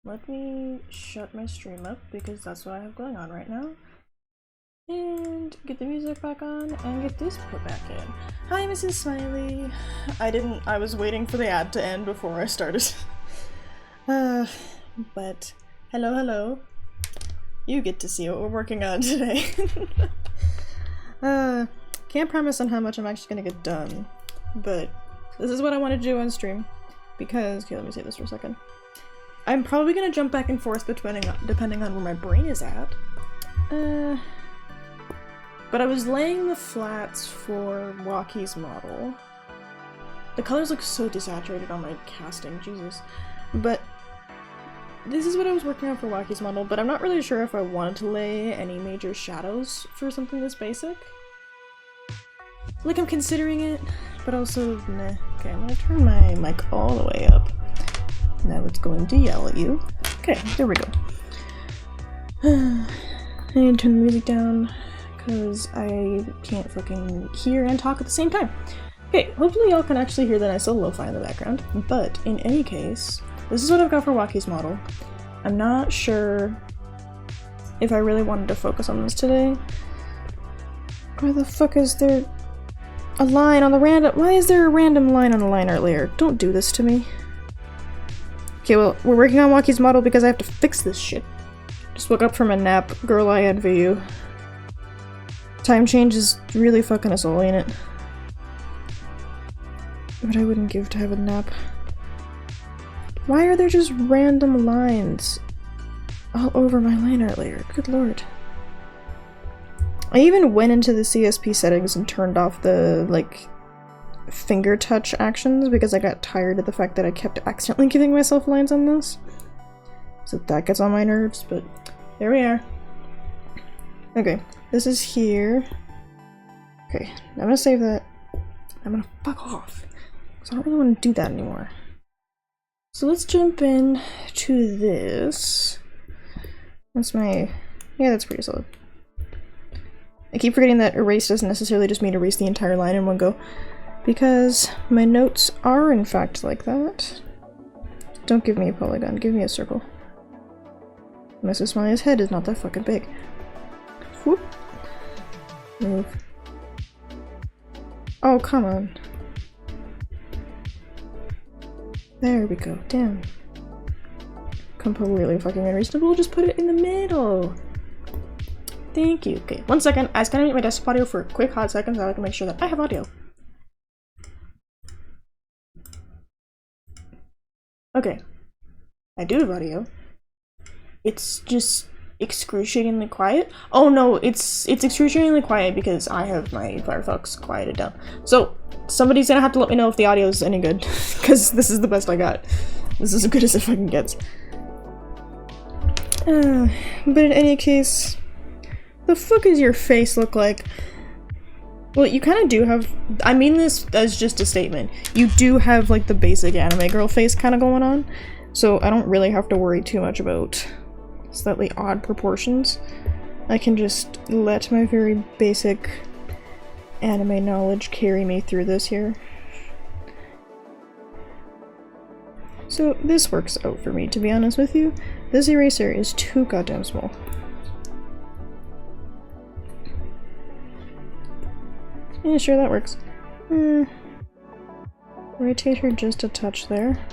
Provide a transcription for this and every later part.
Let me shut my stream up because that's what I have going on right now. And get the music back on and get this put back in. Hi, Mrs. Smiley. I was waiting for the ad to end before I started. But hello. You get to see what we're working on today. Can't promise on how much I'm actually gonna get done, but this is what I want to do on stream because, okay, let me say this for a second. I'm probably gonna jump back and forth depending on where my brain is at. But I was laying the flats for Walkie's model. The colors look so desaturated on my casting, Jesus. But this is what I was working on for Walkie's model, but I'm not really sure if I wanted to lay any major shadows for something this basic. Like, I'm considering it, but also, nah. Okay, I'm gonna turn my mic all the way up. Now it's going to yell at you. Okay, there we go. I need to turn the music down because I can't fucking hear and talk at the same time. Okay, hopefully y'all can actually hear the nice little lo-fi in the background, but in any case, this is what I've got for Walkie's model. I'm not sure if I really wanted to focus on this today. Why the fuck is there a line on the random— why is there a random line on the line art layer? Don't do this to me. Okay, well, we're working on Walkie's model because I have to fix this shit. Just woke up from a nap. Girl, I envy you. Time change is really fucking us all, ain't it? But I wouldn't give to have a nap. Why are there just random lines all over my line art layer? Good lord. I even went into the CSP settings and turned off the, like, finger touch actions because I got tired of the fact that I kept accidentally giving myself lines on this. So that gets on my nerves, but there we are. Okay, this is here. Okay, I'm gonna save that. I'm gonna fuck off, because I don't really want to do that anymore. So let's jump in to this. That's my— yeah, that's pretty solid. I keep forgetting that erase doesn't necessarily just mean erase the entire line in one go, because my notes are in fact like that. Don't give me a polygon, give me a circle. Mrs. Smiley's head is not that fucking big. Whoop. Move. Oh, come on. There we go. Damn. Completely fucking unreasonable. Just put it in the middle. Thank you. Okay, 1 second. I was gonna mute my desktop audio for a quick hot second so I can make sure that I have audio. Okay. I do have audio. It's just excruciatingly quiet. Oh no, it's excruciatingly quiet because I have my Firefox quieted down. So somebody's gonna have to let me know if the audio is any good, because this is the best I got. This is as good as it fucking gets. But in any case, the fuck does your face look like? Well, you kind of do have— I mean this as just a statement. You do have like the basic anime girl face kind of going on, so I don't really have to worry too much about slightly odd proportions. I can just let my very basic anime knowledge carry me through this here. So this works out for me, to be honest with you. This eraser is too goddamn small. Yeah, sure, that works. Rotate her just a touch there.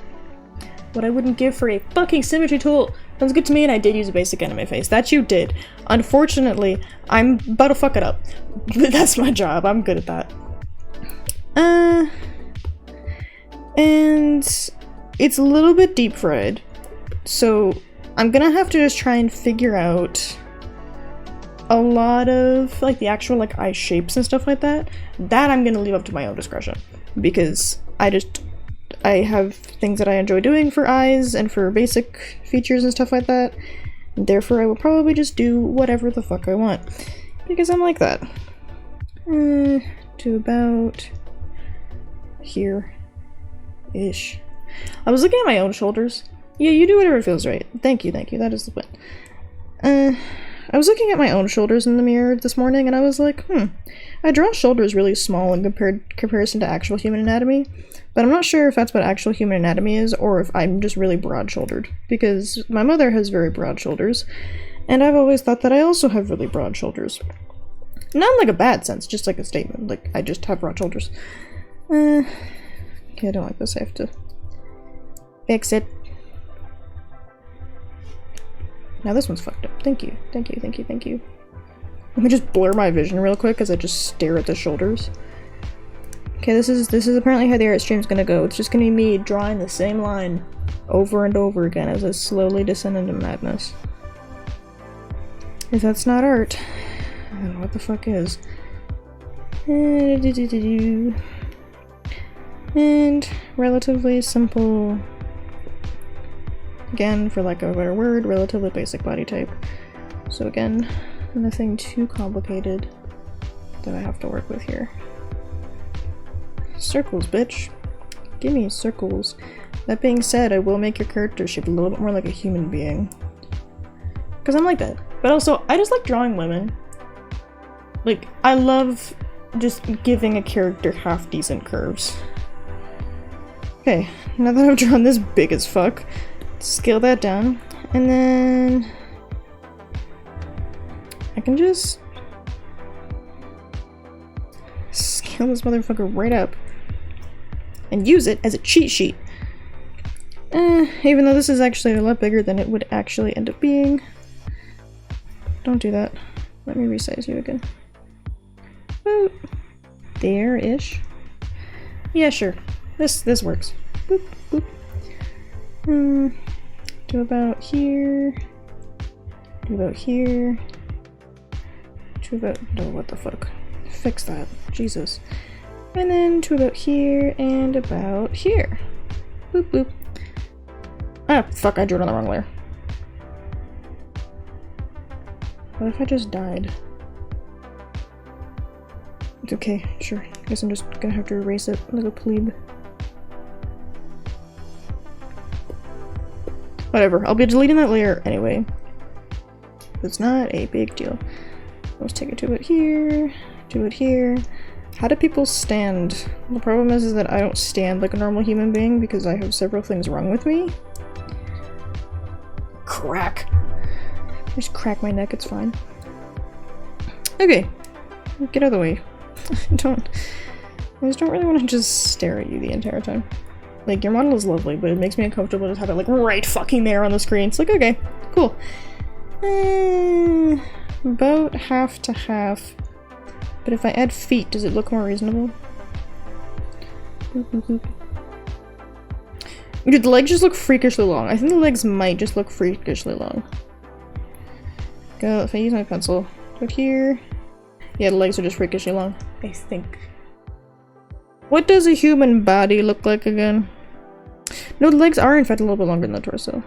What I wouldn't give for a fucking symmetry tool! Sounds good to me, and I did use a basic anime face. That you did. Unfortunately, I'm about to fuck it up. But that's my job. I'm good at that. And it's a little bit deep fried. So I'm gonna have to just try and figure out a lot of like the actual like eye shapes and stuff like that. That I'm gonna leave up to my own discretion. Because I have things that I enjoy doing for eyes and for basic features and stuff like that. Therefore, I will probably just do whatever the fuck I want. Because I'm like that. To about here-ish. I was looking at my own shoulders. Yeah, you do whatever feels right. Thank you, that is the plan. I was looking at my own shoulders in the mirror this morning and I was like, I draw shoulders really small in comparison to actual human anatomy, but I'm not sure if that's what actual human anatomy is or if I'm just really broad-shouldered, because my mother has very broad shoulders, and I've always thought that I also have really broad shoulders. Not in like a bad sense, just like a statement, like I just have broad shoulders. Okay, I don't like this, I have to fix it. Now this one's fucked up. Thank you, thank you, thank you, thank you. Let me just blur my vision real quick as I just stare at the shoulders. Okay, this is apparently how the art stream's gonna go. It's just gonna be me drawing the same line over and over again as I slowly descend into madness. If that's not art, I don't know what the fuck is. And relatively simple. Again, for lack of a better word, relatively basic body type. So again, nothing too complicated that I have to work with here. Circles, bitch. Give me circles. That being said, I will make your character shape a little bit more like a human being. Because I'm like that. But also, I just like drawing women. Like, I love just giving a character half-decent curves. Okay, now that I've drawn this big as fuck, scale that down, and then I can just scale this motherfucker right up and use it as a cheat sheet. Even though this is actually a lot bigger than it would actually end up being. Don't do that. Let me resize you again. Boop. There-ish. Yeah, sure. This works. Boop, boop. Do about here. Do about here. To about— no, what the fuck. Fix that. Jesus. And then to about here and about here. Boop boop. Ah, fuck, I drew it on the wrong layer. What if I just died? It's okay, sure. Guess I'm just gonna have to erase it like a plebe. Whatever, I'll be deleting that layer anyway. It's not a big deal. Let's take it to it here, do it here. How do people stand? The problem is that I don't stand like a normal human being because I have several things wrong with me. Crack. Just crack my neck, it's fine. Okay, get out of the way. I just don't really want to just stare at you the entire time. Like, your model is lovely, but it makes me uncomfortable to have it like right fucking there on the screen. It's like, okay, cool. About half to half. But if I add feet, does it look more reasonable? Dude, the legs just look freakishly long. I think the legs might just look freakishly long. Go, if I use my pencil, put here. Yeah, the legs are just freakishly long, I think. What does a human body look like again? No, the legs are in fact a little bit longer than the torso.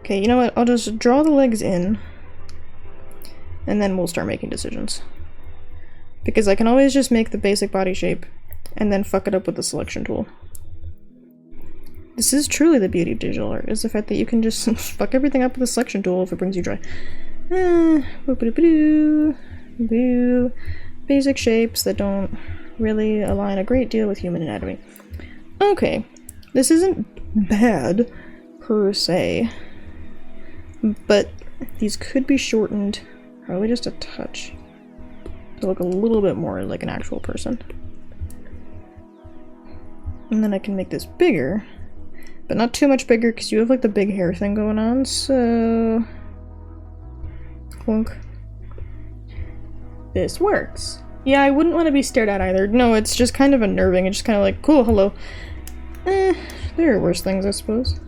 Okay, you know what? I'll just draw the legs in. And then we'll start making decisions. Because I can always just make the basic body shape and then fuck it up with the selection tool. This is truly the beauty of digital art, is the fact that you can just fuck everything up with the selection tool if it brings you joy. Basic shapes that don't really align a great deal with human anatomy. Okay, this isn't bad per se, but these could be shortened probably just a touch to look a little bit more like an actual person. And then I can make this bigger, but not too much bigger because you have like the big hair thing going on, so clunk. This works. Yeah, I wouldn't want to be stared at either. No, it's just kind of unnerving. It's just kind of like, cool, hello. There are worse things, I suppose.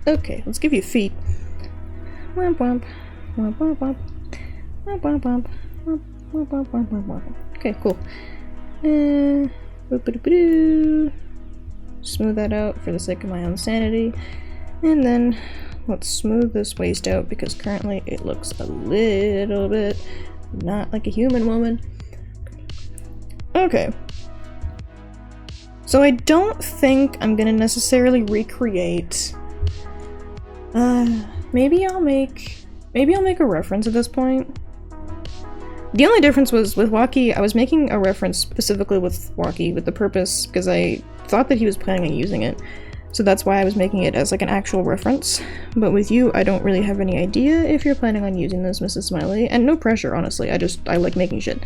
Okay, let's give you feet. Womp womp. Womp womp womp. Womp womp womp. Womp womp womp womp womp. Okay, cool. Smooth that out for the sake of my own sanity. And then let's smooth this waist out because currently it looks a little bit not like a human woman. Okay. So I don't think I'm gonna necessarily recreate Maybe I'll make a reference at this point. The only difference was with Waki, I was making a reference specifically with Waki with the purpose because I thought that he was planning on using it. So that's why I was making it as like an actual reference. But with you, I don't really have any idea if you're planning on using this, Mrs. Smiley. And no pressure, honestly. I like making shit.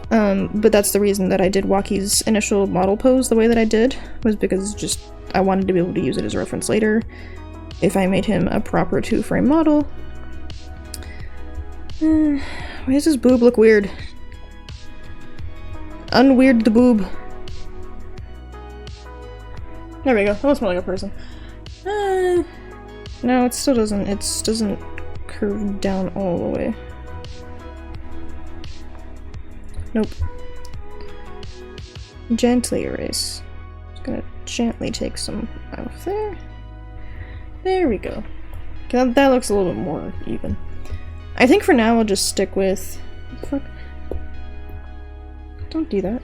But that's the reason that I did Waki's initial model pose the way that I did, was because just I wanted to be able to use it as a reference later if I made him a proper 2-frame model. Why does his boob look weird? Unweird the boob. There we go. That looks more like a person. No, it still doesn't. It doesn't curve down all the way. Nope. Gently erase. Just gonna gently take some out there. There we go. That looks a little bit more even. I think for now I'll just stick with... Fuck. Don't do that.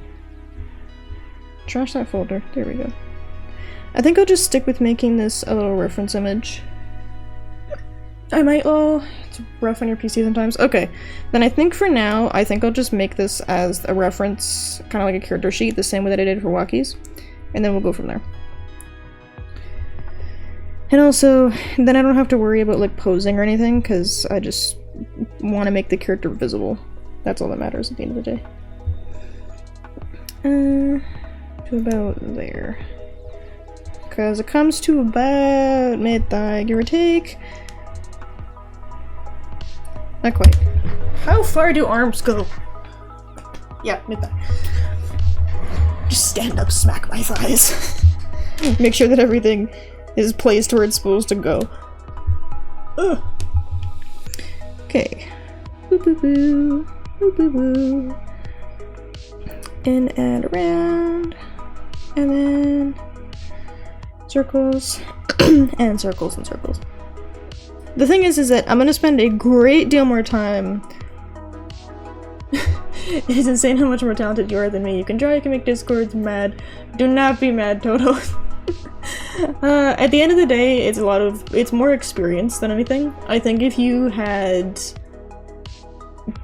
Trash that folder. There we go. I think I'll just stick with making this a little reference image. I might- oh, it's rough on your PC sometimes. Okay, then I think for now, I think I'll just make this as a reference, kind of like a character sheet, the same way that I did for Waki's, and then we'll go from there. And also, then I don't have to worry about like posing or anything, because I just want to make the character visible. That's all that matters at the end of the day. To about there. Because it comes to about mid-thigh, give or take. Not quite. How far do arms go? Yeah, mid-thigh. Just stand up, smack my thighs. Make sure that everything is placed where it's supposed to go. Ugh. Okay. Boo boo boo. Boo boo boo. In and around. And then circles. And circles and circles. The thing is that I'm gonna spend a great deal more time. It is insane how much more talented you are than me. You can draw, you can make discords, mad. Do not be mad, Toto. At the end of the day, it's more experience than anything. I think if you had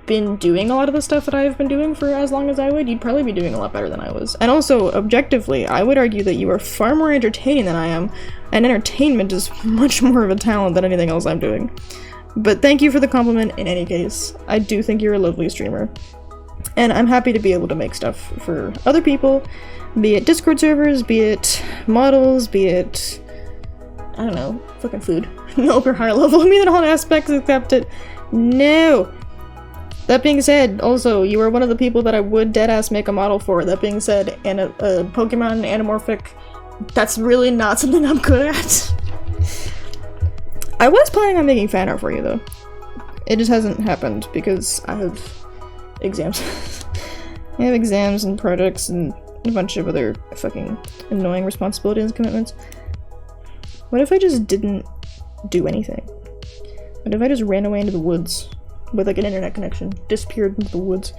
been doing a lot of the stuff that I've been doing for as long as I would, you'd probably be doing a lot better than I was. And also, objectively, I would argue that you are far more entertaining than I am, and entertainment is much more of a talent than anything else I'm doing. But thank you for the compliment in any case. I do think you're a lovely streamer. And I'm happy to be able to make stuff for other people, be it Discord servers, be it models, be it, I don't know, fucking food. Nope, you're higher level than me in all aspects except it. No! That being said, also, you are one of the people that I would deadass make a model for. That being said, and a Pokemon anamorphic, that's really not something I'm good at. I was planning on making fan art for you, though. It just hasn't happened because I have exams. I have exams and projects and a bunch of other fucking annoying responsibilities and commitments. What if I just didn't do anything? What if I just ran away into the woods with like an internet connection? Disappeared into the woods.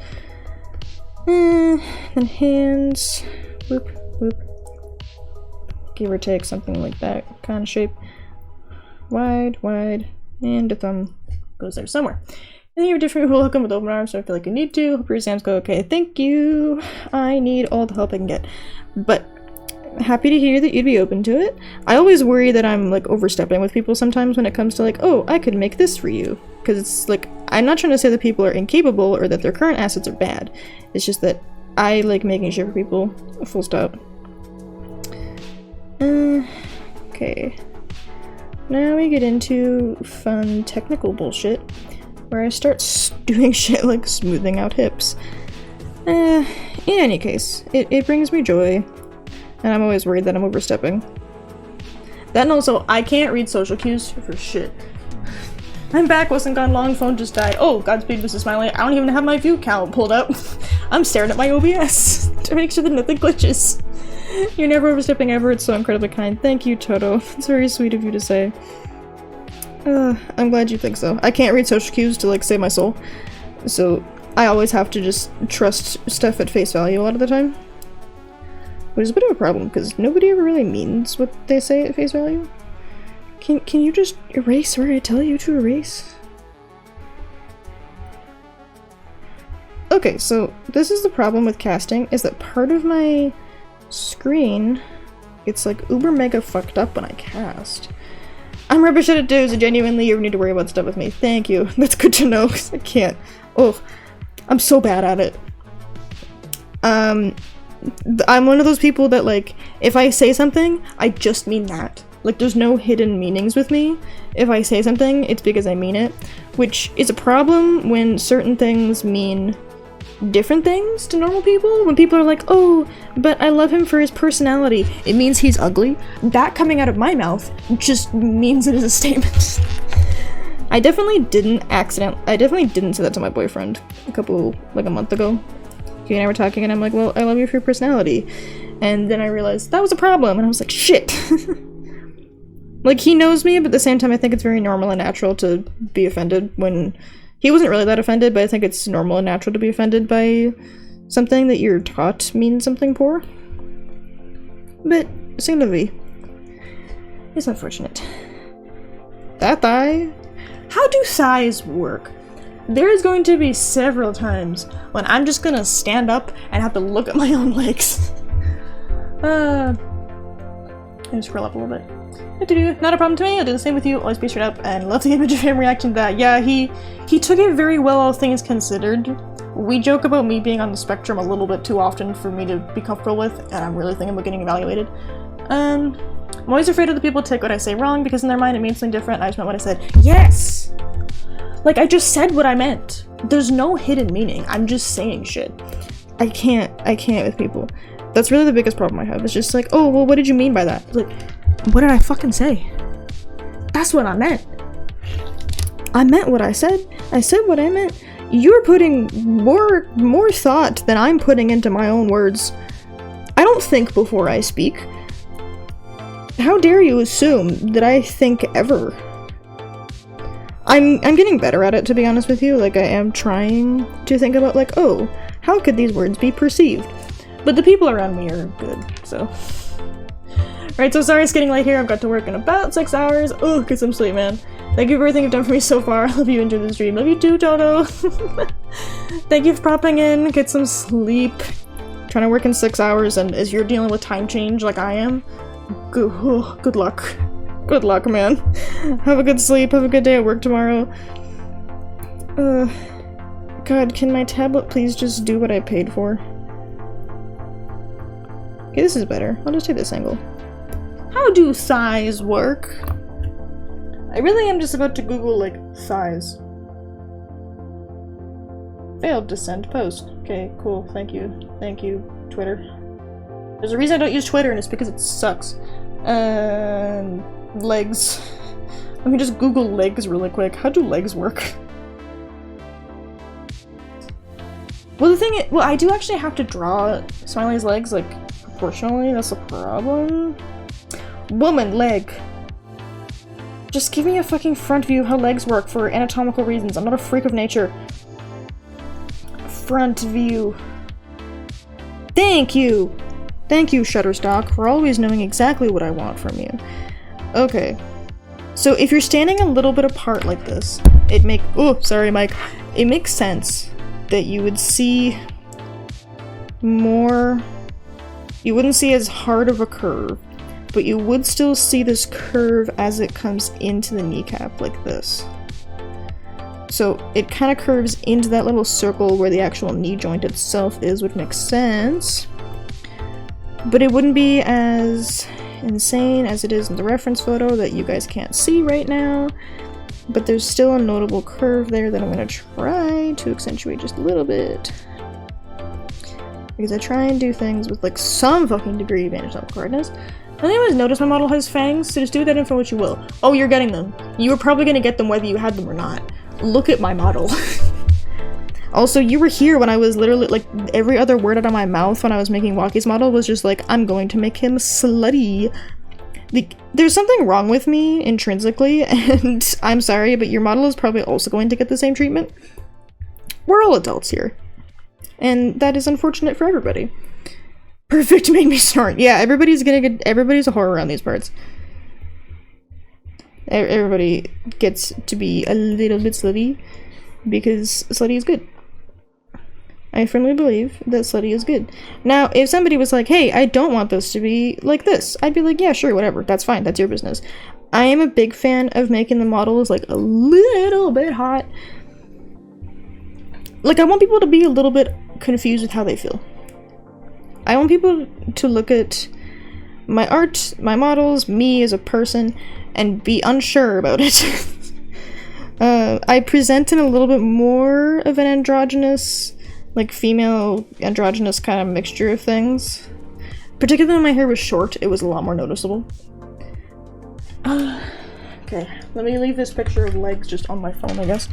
Then hands. Whoop, whoop. Give or take something like that kind of shape. Wide, wide, and a thumb goes there somewhere. And you're different, welcome with open arms, so I feel like you need to. Hope your exams go okay. Thank you. I need all the help I can get. But happy to hear that you'd be open to it. I always worry that I'm like overstepping with people sometimes when it comes to like, oh, I could make this for you. Because it's like, I'm not trying to say that people are incapable or that their current assets are bad. It's just that I like making shit for people. Full stop. Okay. Now we get into fun technical bullshit, where I start doing shit like smoothing out hips. In any case, it brings me joy, and I'm always worried that I'm overstepping. That and also, I can't read social cues for shit. I'm back, wasn't gone long, phone just died. Oh, Godspeed, Mrs. Smiley. I don't even have my view count pulled up. I'm staring at my OBS to make sure that nothing glitches. You're never overstepping ever, it's so incredibly kind. Thank you, Toto. It's very sweet of you to say. I'm glad you think so. I can't read social cues to like save my soul, so I always have to just trust stuff at face value a lot of the time. Which is a bit of a problem, because nobody ever really means what they say at face value. Can you just erase where I tell you to erase? Okay, so this is the problem with casting, is that part of my screen gets like uber mega fucked up when I cast. I'm rubbish at it too, so genuinely you need to worry about stuff with me. Thank you. That's good to know, because I can't. Oh, I'm so bad at it. I'm one of those people that, like, if I say something, I just mean that. Like, there's no hidden meanings with me. If I say something, it's because I mean it. Which is a problem when certain things mean different things to normal people. When people are like, oh, but I love him for his personality, it means he's ugly. That coming out of my mouth just means it is a statement. I definitely didn't say that to my boyfriend a month ago. He and I were talking and I'm like, well, I love you for your personality. And then I realized that was a problem and I was like, shit. Like, he knows me, but at the same time I think it's very normal and natural to be offended when he wasn't really that offended, but I think it's normal and natural to be offended by something that you're taught means something poor. But, c'est la vie. It's unfortunate. That thigh? How do thighs work? There is going to be several times when I'm just gonna stand up and have to look at my own legs. Let me scroll up a little bit. Not a problem to me, I'll do the same with you, always be straight up, and love the image of him reacting to that. Yeah, he took it very well, all things considered. We joke about me being on the spectrum a little bit too often for me to be comfortable with, and I'm really thinking about getting evaluated. I'm always afraid of the people to take what I say wrong, because in their mind it means something different. I just meant what I said. Yes! Like, I just said what I meant. There's no hidden meaning, I'm just saying shit. I can't with people. That's really the biggest problem I have. It's just like, oh, well, what did you mean by that? Like, what did I fucking say? That's what I meant. I meant what I said. I said what I meant. You're putting more thought than I'm putting into my own words. I don't think before I speak. How dare you assume that I think ever? I'm getting better at it, to be honest with you. Like, I am trying to think about, like, oh, how could these words be perceived? But the people around me are good, so. Right, so sorry it's getting late here. I've got to work in about 6 hours. Ugh, get some sleep, man. Thank you for everything you've done for me so far. I love you, enjoy the stream. Love you too, Toto. Thank you for popping in. Get some sleep. Trying to work in 6 hours, and as you're dealing with time change like I am, good luck. Good luck, man. Have a good sleep. Have a good day at work tomorrow. God, can my tablet please just do what I paid for? Okay, this is better. I'll just take this angle. How do thighs work? I really am just about to Google, like, thighs. Failed to send post. Okay, cool. Thank you. Thank you, Twitter. There's a reason I don't use Twitter, and it's because it sucks. Legs. Let me just Google legs really quick. How do legs work? Well, the thing is, I do actually have to draw Smiley's legs, like, proportionally. That's a problem. Woman leg. Just give me a fucking front view of how legs work for anatomical reasons. I'm not a freak of nature. Front view. Thank you! Thank you, Shutterstock, for always knowing exactly what I want from you. Okay. So if you're standing a little bit apart like this, oh, sorry, Mike. It makes sense that you would see more. You wouldn't see as hard of a curve, but you would still see this curve as it comes into the kneecap, like this. So it kind of curves into that little circle where the actual knee joint itself is, which makes sense. But it wouldn't be as insane as it is in the reference photo that you guys can't see right now. But there's still a notable curve there that I'm going to try to accentuate just a little bit. Because I try and do things with, like, some fucking degree of anatomical correctness. I always notice my model has fangs, so just do with that info what you will. Oh, you're getting them. You were probably going to get them whether you had them or not. Look at my model. Also, you were here when I was literally, like, every other word out of my mouth when I was making Walkie's model was just like, I'm going to make him slutty. Like, there's something wrong with me intrinsically, and I'm sorry, but your model is probably also going to get the same treatment. We're all adults here. And that is unfortunate for everybody. Perfect made me snort. Yeah, everybody's a horror around these parts. Everybody gets to be a little bit slutty because slutty is good. I firmly believe that slutty is good. Now, if somebody was like, hey, I don't want this to be like this, I'd be like, yeah, sure, whatever, that's fine, that's your business. I am a big fan of making the models like a little bit hot. Like, I want people to be a little bit confused with how they feel. I want people to look at my art, my models, me as a person, and be unsure about it. I present in a little bit more of an androgynous, like female androgynous kind of mixture of things. Particularly when my hair was short, it was a lot more noticeable. Okay, let me leave this picture of legs just on my phone, I guess.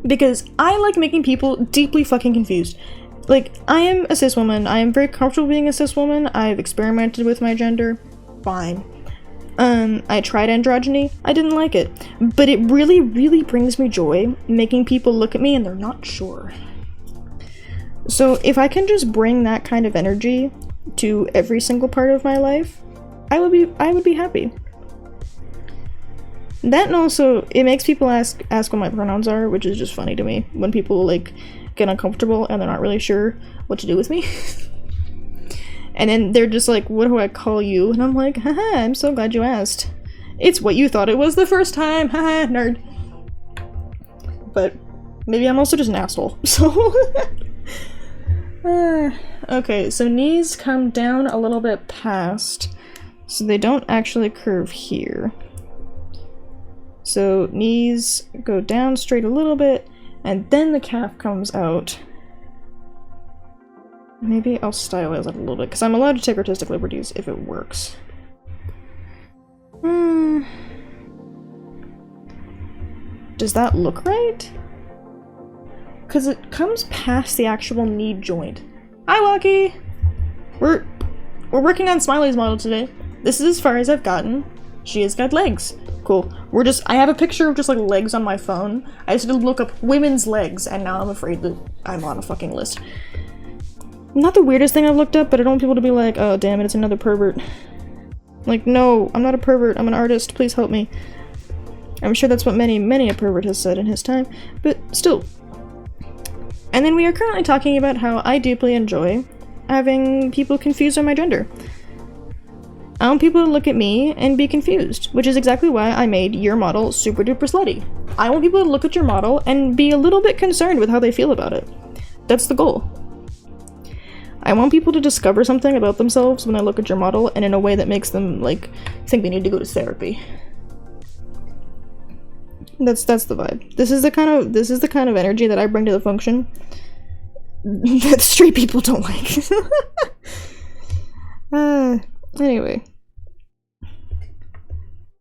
Because I like making people deeply fucking confused. Like, I am a cis woman, I am very comfortable being a cis woman, I've experimented with my gender, fine. I tried androgyny, I didn't like it. But it really, really brings me joy making people look at me and they're not sure. So if I can just bring that kind of energy to every single part of my life, I would be happy. That, and also, it makes people ask what my pronouns are, which is just funny to me, when people, like, get uncomfortable and they're not really sure what to do with me. And then they're just like, what do I call you? And I'm like, haha, I'm so glad you asked. It's what you thought it was the first time, haha, nerd. But maybe I'm also just an asshole, so... okay, so knees come down a little bit past, so they don't actually curve here. So knees go down straight a little bit, and then the calf comes out. Maybe I'll stylize it a little bit, because I'm allowed to take artistic liberties if it works. Does that look right? Because it comes past the actual knee joint. Hi, Walkie! We're working on Smiley's model today. This is as far as I've gotten. She has got legs. Cool. I have a picture of just like legs on my phone. I just had to look up women's legs, and now I'm afraid that I'm on a fucking list. Not the weirdest thing I've looked up, but I don't want people to be like, oh damn it, it's another pervert. Like, no, I'm not a pervert, I'm an artist, please help me. I'm sure that's what many a pervert has said in his time, but still. And then we are currently talking about how I deeply enjoy having people confused on my gender. I want people to look at me and be confused, which is exactly why I made your model super duper slutty. I want people to look at your model and be a little bit concerned with how they feel about it. That's the goal. I want people to discover something about themselves when I look at your model, and in a way that makes them, like, think they need to go to therapy. That's the vibe. This is the kind of energy that I bring to the function that straight people don't like. Anyway.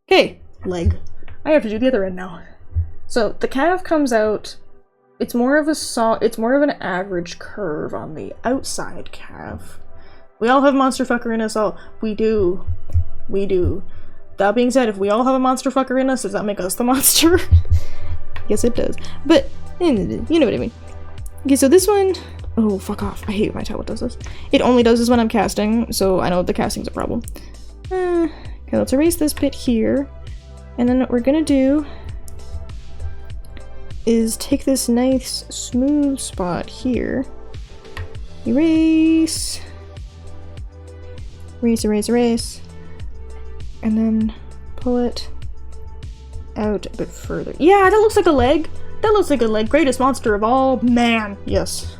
Okay, leg. I have to do the other end now. So the calf comes out. It's more of an average curve on the outside calf. We all have monster fucker in us. We do. That being said, if we all have a monster fucker in us, does that make us the monster? Yes, it does. But, you know what I mean. Okay, so this one... Oh, fuck off. I hate when my tablet does this. It only does this when I'm casting, so I know the casting's a problem. Okay, let's erase this bit here. And then what we're gonna do is take this nice, smooth spot here. Erase. Erase. And then pull it out a bit further. Yeah, that looks like a leg. That looks like a leg. Greatest monster of all, man. Yes.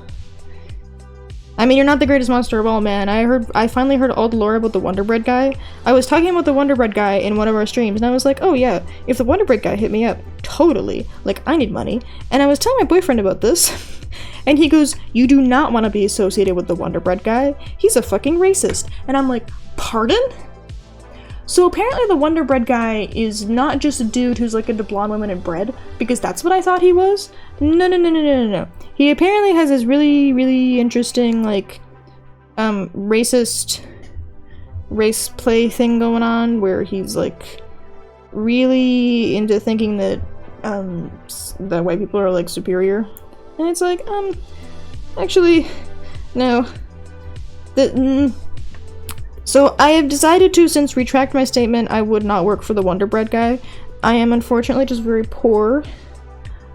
I mean, you're not the greatest monster of all, man. I finally heard all the lore about the Wonder Bread guy. I was talking about the Wonder Bread guy in one of our streams, and I was like, oh yeah, if the Wonder Bread guy hit me up, totally. Like, I need money. And I was telling my boyfriend about this, and he goes, you do not want to be associated with the Wonder Bread guy. He's a fucking racist. And I'm like, pardon? So apparently the Wonder Bread guy is not just a dude who's like into blonde women and bread, because that's what I thought he was. No. He apparently has this really, really interesting, like, racist race play thing going on, where he's like really into thinking that that white people are like superior. And it's like, actually, no. So I have decided to, since retract my statement, I would not work for the Wonder Bread guy. I am unfortunately just very poor.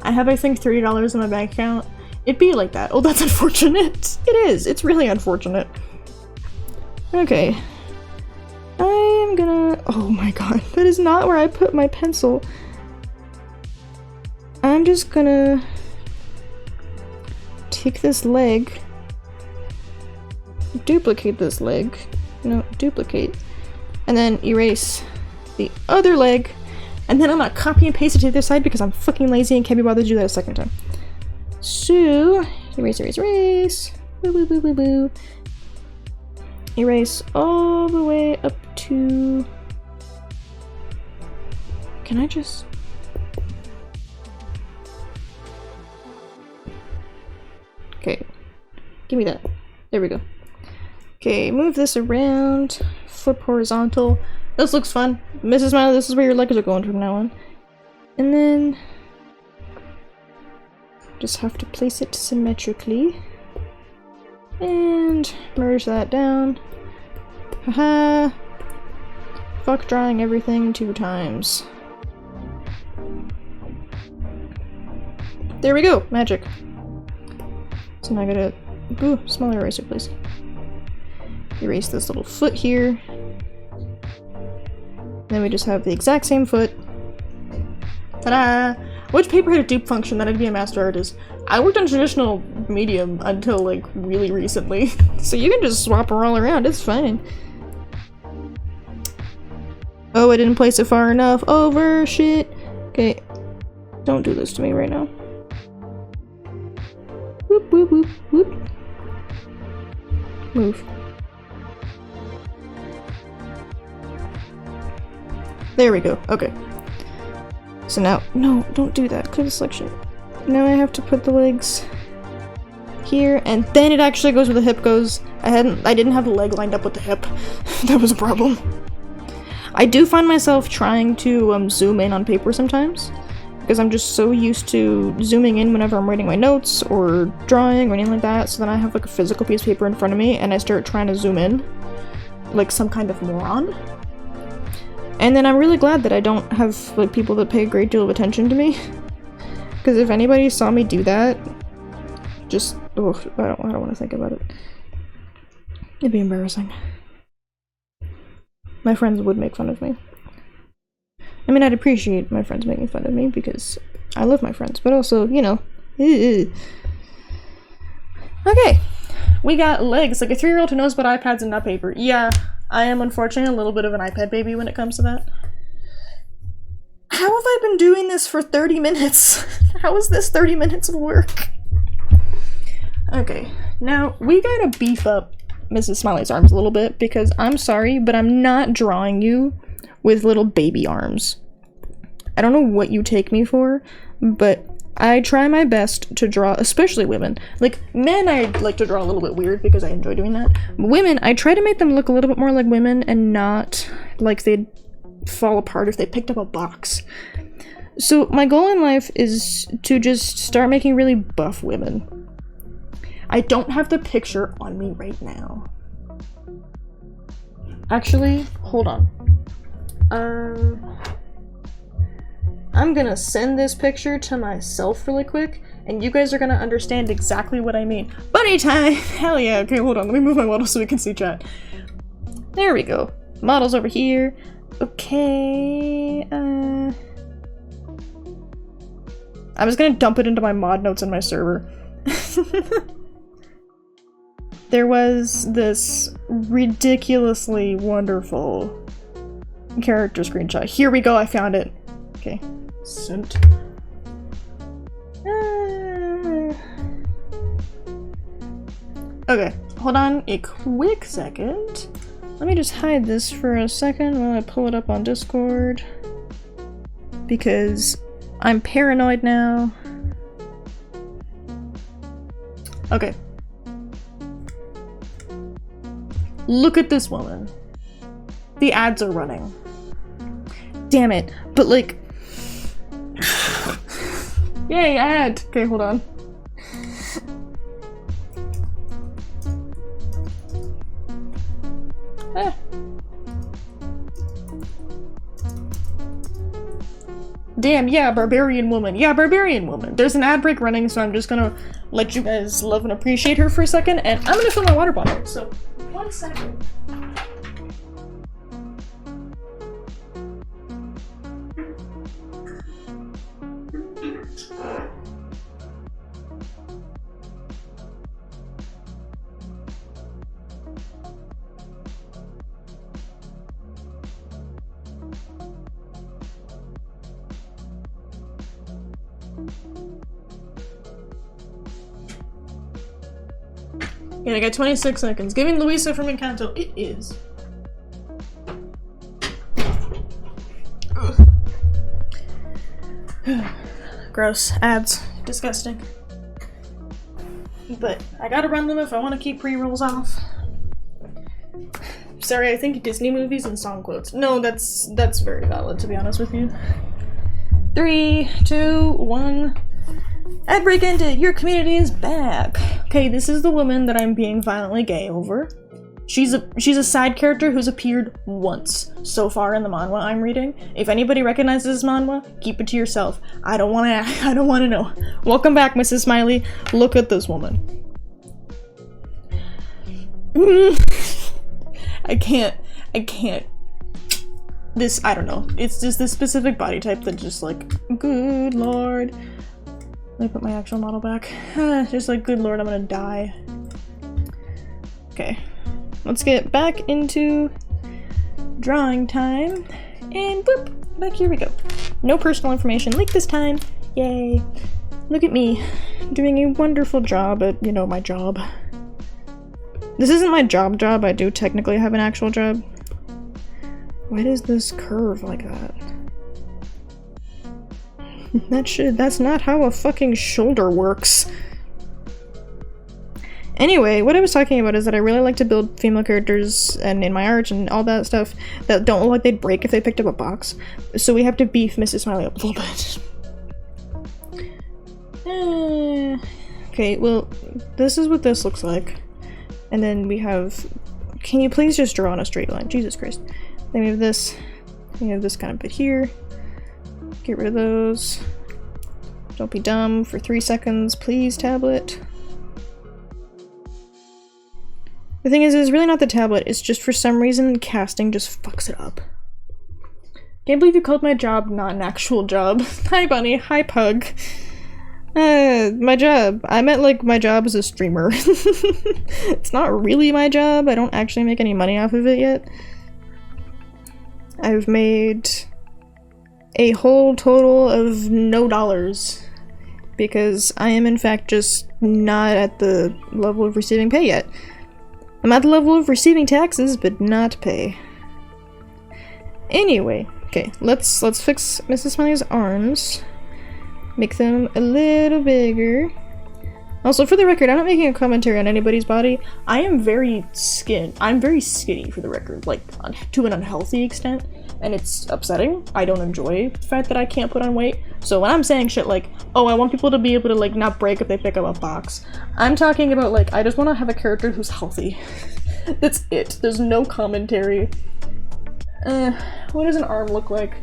I have, I think, $30 in my bank account. It'd be like that. Oh, that's unfortunate. It is. It's really unfortunate. Okay. I am gonna... Oh my god. That is not where I put my pencil. I'm just gonna... take this leg. Duplicate this leg. No, duplicate. And then erase the other leg. And then I'm gonna copy and paste it to the other side because I'm fucking lazy and can't be bothered to do that a second time. So, erase, erase, erase. Boo, boo, boo, boo, boo. Erase all the way up to... Can I just... Okay. Give me that. There we go. Okay, move this around. Flip horizontal. This looks fun. Mrs. Smiley, this is where your legs are going from now on. And then... just have to place it symmetrically. And merge that down. Haha. Fuck drawing everything 2 times. There we go! Magic. So now I gotta... Ooh, smaller eraser please. Erase this little foot here. Then we just have the exact same foot. Ta-da! Which paper had a dupe function that I'd be a master artist? I worked on traditional medium until like really recently. So you can just swap her all around, it's fine. Oh, I didn't place it far enough. Over shit. Okay. Don't do this to me right now. Whoop whoop whoop whoop. Move. There we go. Okay. So now, no, don't do that. Clear the selection. Now I have to put the legs here, and then it actually goes where the hip goes. I didn't have the leg lined up with the hip. That was a problem. I do find myself trying to zoom in on paper sometimes, because I'm just so used to zooming in whenever I'm writing my notes or drawing or anything like that, so then I have like a physical piece of paper in front of me and I start trying to zoom in like some kind of moron. And then I'm really glad that I don't have like people that pay a great deal of attention to me, because if anybody saw me do that, just oh, I don't want to think about it. It'd be embarrassing. My friends would make fun of me. I mean, I'd appreciate my friends making fun of me because I love my friends, but also, you know. Okay, we got legs, like a 3-year-old who knows about iPads and not paper. Yeah, I am unfortunately a little bit of an iPad baby when it comes to that. How have I been doing this for 30 minutes? How is this 30 minutes of work? Okay, now we gotta beef up Mrs. Smiley's arms a little bit because I'm sorry, but I'm not drawing you with little baby arms. I don't know what you take me for, but I try my best to draw, especially women. Like, men I like to draw a little bit weird because I enjoy doing that. Women, I try to make them look a little bit more like women and not like they'd fall apart if they picked up a box. So my goal in life is to just start making really buff women. I don't have the picture on me right now. Actually, hold on. I'm gonna send this picture to myself really quick, and you guys are gonna understand exactly what I mean. Bunny time! Hell yeah! Okay, hold on, let me move my model so we can see chat. There we go. Model's over here. Okay, I'm just gonna dump it into my mod notes in my server. There was this ridiculously wonderful character screenshot. Here we go, I found it. Okay, sent. Okay, hold on a quick second. Let me just hide this for a second while I pull it up on Discord. Because I'm paranoid now. Okay. Look at this woman. The ads are running. Damn it. But like... Yay, ad! Okay, hold on. Damn, yeah, barbarian woman. Yeah, barbarian woman. There's an ad break running, so I'm just gonna let you guys love and appreciate her for a second, and I'm gonna fill my water bottle, so 1 second. Yeah, I got 26 seconds. Giving Luisa from Encanto. It is. Gross. Ads. Disgusting. But I gotta run them if I want to keep pre-rolls off. Sorry, I think Disney movies and song quotes. No, that's very valid, to be honest with you. 3, 2, 1. Ad break ended! Your community is back! Okay, this is the woman that I'm being violently gay over. She's a side character who's appeared once so far in the manhwa I'm reading. If anybody recognizes this manhwa, keep it to yourself. I don't wanna know. Welcome back, Mrs. Smiley. Look at this woman. I can't. This, I don't know. It's just this specific body type that just like, good lord. Let me put my actual model back. Just like, good lord, I'm gonna die. Okay. Let's get back into drawing time. And whoop! Back here we go. No personal information leaked this time. Yay. Look at me. Doing a wonderful job at, you know, my job. This isn't my job. I do technically have an actual job. Why does this curve like that? That's not how a fucking shoulder works. Anyway, what I was talking about is that I really like to build female characters and in my art and all that stuff that don't look like they'd break if they picked up a box. So we have to beef Mrs. Smiley up a little bit. Okay, well, this is what this looks like. And then we have... Can you please just draw on a straight line? Jesus Christ. Then we have this. We have this kind of bit here. Get rid of those. Don't be dumb for 3 seconds, please, tablet. The thing is, it's really not the tablet, it's just for some reason casting just fucks it up. Can't believe you called my job not an actual job. Hi bunny, hi pug. My job. I meant like my job as a streamer. It's not really my job, I don't actually make any money off of it yet. I've made a whole total of no dollars. Because I am in fact just not at the level of receiving pay yet. I'm at the level of receiving taxes, but not pay. Anyway, okay, let's fix Mrs. Smiley's arms. Make them a little bigger. Also, for the record, I'm not making a commentary on anybody's body. I'm very skinny, for the record, like, to an unhealthy extent, and it's upsetting. I don't enjoy the fact that I can't put on weight. So when I'm saying shit like, oh, I want people to be able to, like, not break if they pick up a box, I'm talking about, like, I just want to have a character who's healthy. That's it. There's no commentary. What does an arm look like?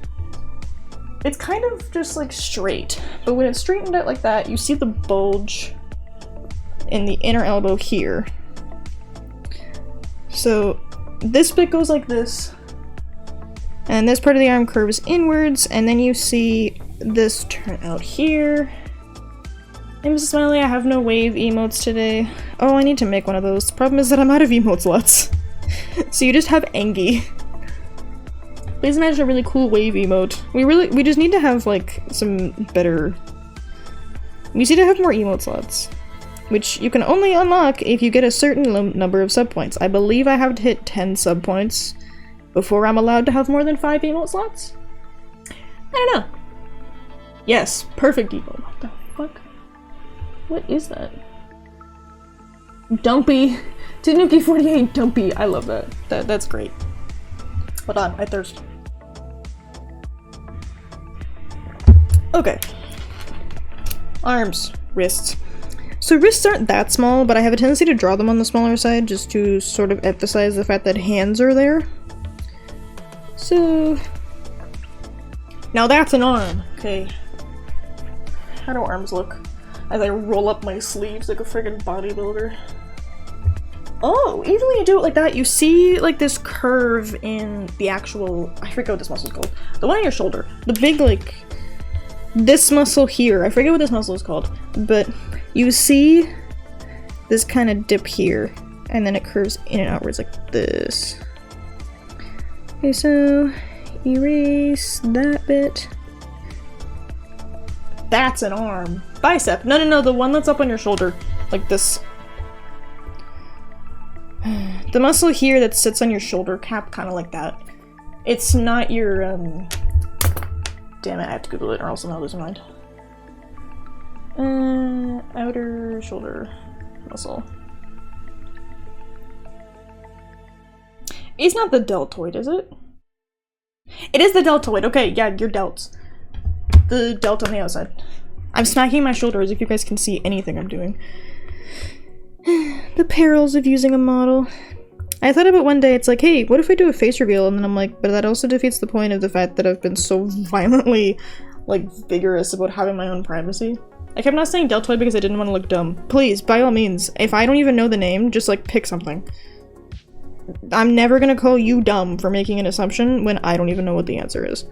It's kind of just, like, straight, but when it's straightened out like that, you see the bulge in the inner elbow here. So this bit goes like this, and this part of the arm curves inwards, and then you see this turn out here. Hey Mrs. Smiley, I have no wave emotes today. Oh, I need to make one of those. The problem is that I'm out of emote slots. So you just have Engie. Please imagine a really cool wave emote. We just need to have like some better... We need to have more emote slots. Which you can only unlock if you get a certain number of sub points. I believe I have to hit 10 sub points before I'm allowed to have more than 5 emote slots? I don't know. Yes, perfect emote. What the fuck? What is that? Dumpy! Tanuki48 Dumpy! I love that. That's great. Hold on, I thirst. Okay. Arms. Wrists. So wrists aren't that small, but I have a tendency to draw them on the smaller side just to sort of emphasize the fact that hands are there. So Now that's an arm. Okay. How do arms look? As I roll up my sleeves like a friggin' bodybuilder. Oh, even when you do it like that, you see like this curve in the actual, I forget what this muscle's called. The one on your shoulder. The big like, this muscle here. I forget what this muscle is called. But you see this kind of dip here. And then it curves in and outwards like this. Okay, so erase that bit. That's an arm. Bicep. No, the one that's up on your shoulder. Like this. The muscle here that sits on your shoulder cap, kind of like that. It's not your, damn it, I have to Google it or else I'll lose my mind. Outer shoulder muscle. It's not the deltoid, is it? It is the deltoid. Okay, yeah, your delts. The delt on the outside. I'm smacking my shoulder as if you guys can see anything I'm doing. The perils of using a model. I thought about one day, it's like, hey, what if I do a face reveal? And then I'm like, but that also defeats the point of the fact that I've been so violently, like, vigorous about having my own privacy. I kept not saying deltoid because I didn't want to look dumb. Please, by all means, if I don't even know the name, just, like, pick something. I'm never gonna call you dumb for making an assumption when I don't even know what the answer is.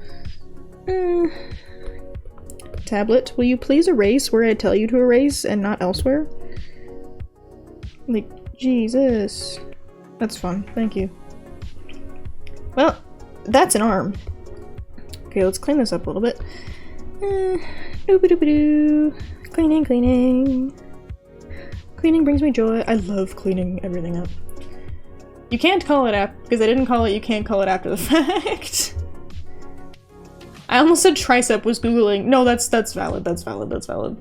Tablet, will you please erase where I tell you to erase and not elsewhere? Like, Jesus. That's fun, thank you. Well, that's an arm. Okay, let's clean this up a little bit. Doo-ba-doo-ba-doo. Cleaning, cleaning. Cleaning brings me joy. I love cleaning everything up. You can't call it because I didn't call it, you can't call it after the fact. I almost said tricep, was googling. No, that's valid, that's valid, that's valid.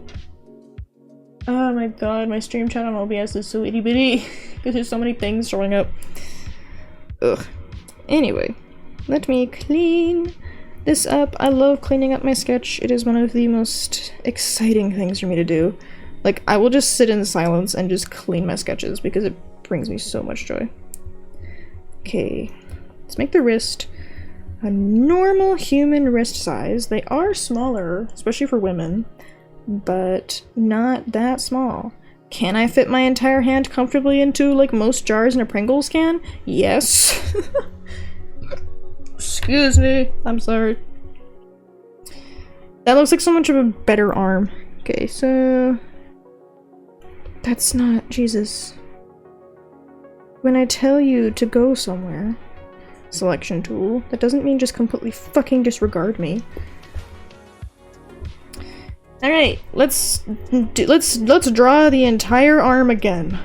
Oh my god, my stream chat on OBS is so itty bitty because there's so many things showing up. Ugh. Anyway, let me clean this up. I love cleaning up my sketch. It is one of the most exciting things for me to do. Like, I will just sit in silence and just clean my sketches because it brings me so much joy. Okay, let's make the wrist a normal human wrist size. They are smaller, especially for women, but not that small. Can I fit my entire hand comfortably into, like, most jars in a Pringles can? Yes. Excuse me. I'm sorry. That looks like so much of a better arm. Okay, so... That's not... Jesus. When I tell you to go somewhere, selection tool, that doesn't mean just completely fucking disregard me. Alright, let's draw the entire arm again.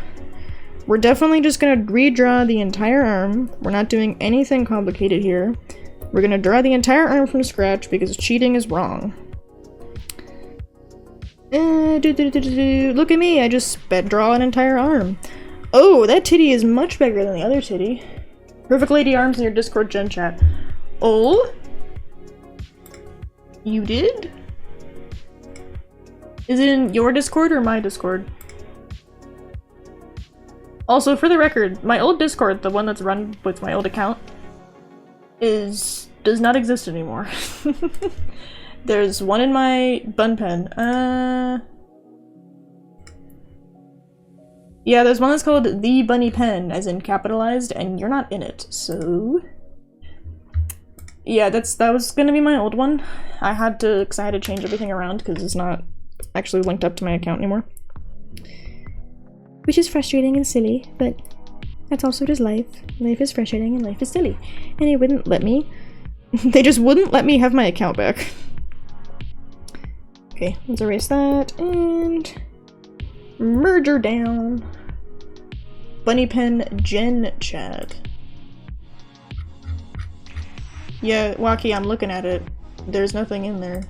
We're definitely just gonna redraw the entire arm. We're not doing anything complicated here. We're gonna draw the entire arm from scratch because cheating is wrong. Look at me, I just sped draw an entire arm. Oh, that titty is much bigger than the other titty. Perfect lady arms in your Discord gen chat. Oh? You did? Is it in your Discord or my Discord? Also, for the record, my old Discord, the one that's run with my old account, does not exist anymore. There's one in my bun pen. Yeah, there's one that's called The Bunny Pen, as in capitalized, and you're not in it, so... Yeah, that was gonna be my old one. I had to change everything around because it's not actually linked up to my account anymore. Which is frustrating and silly, but that's also just life. Life is frustrating and life is silly. And it wouldn't let me. They just wouldn't let me have my account back. Okay, let's erase that, and... merger down. Bunny Pen Gen Chat. Yeah, Waki, I'm looking at it. There's nothing in there.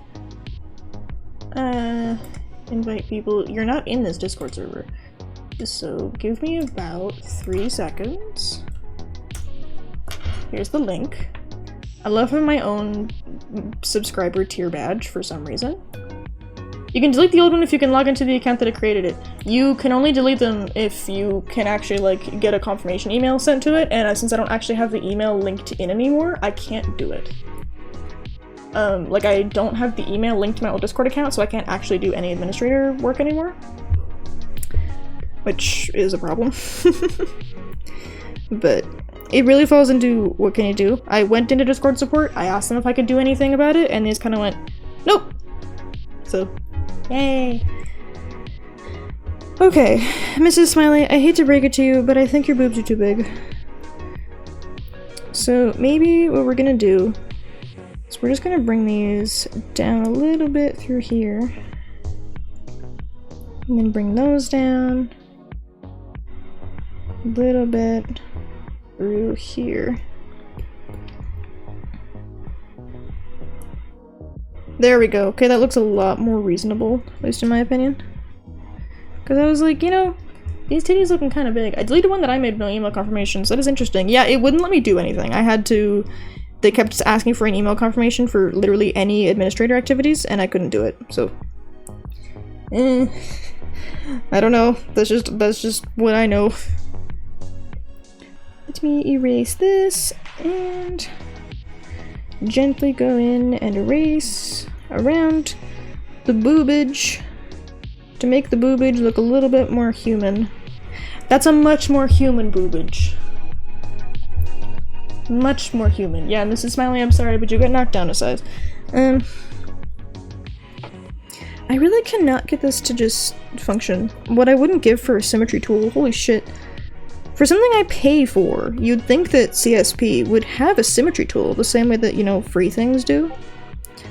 Invite people. You're not in this Discord server. So give me about 3 seconds. Here's the link. I love having my own subscriber tier badge for some reason. You can delete the old one if you can log into the account that created it. You can only delete them if you can actually, like, get a confirmation email sent to it, and since I don't actually have the email linked in anymore, I can't do it. Like I don't have the email linked to my old Discord account, so I can't actually do any administrator work anymore. Which is a problem. But it really falls into what can you do. I went into Discord support, I asked them if I could do anything about it, and they just kind of went, nope! So, yay! Okay, Mrs. Smiley, I hate to break it to you, but I think your boobs are too big. So maybe what we're gonna do is we're just gonna bring these down a little bit through here. And then bring those down a little bit through here. There we go. Okay, that looks a lot more reasonable, at least in my opinion. Because I was like, you know, these titties looking kind of big. I deleted one that I made no email confirmations. That is interesting. Yeah, it wouldn't let me do anything. I had to... They kept asking for an email confirmation for literally any administrator activities, and I couldn't do it, so... I don't know. That's just what I know. Let me erase this, and... gently go in and erase around the boobage to make the boobage look a little bit more human. That's a much more human boobage. Much more human. Yeah, Mrs. Smiley, I'm sorry, but you got knocked down a size. I really cannot get this to just function. What I wouldn't give for a symmetry tool, holy shit. For something I pay for, you'd think that CSP would have a symmetry tool the same way that, you know, free things do.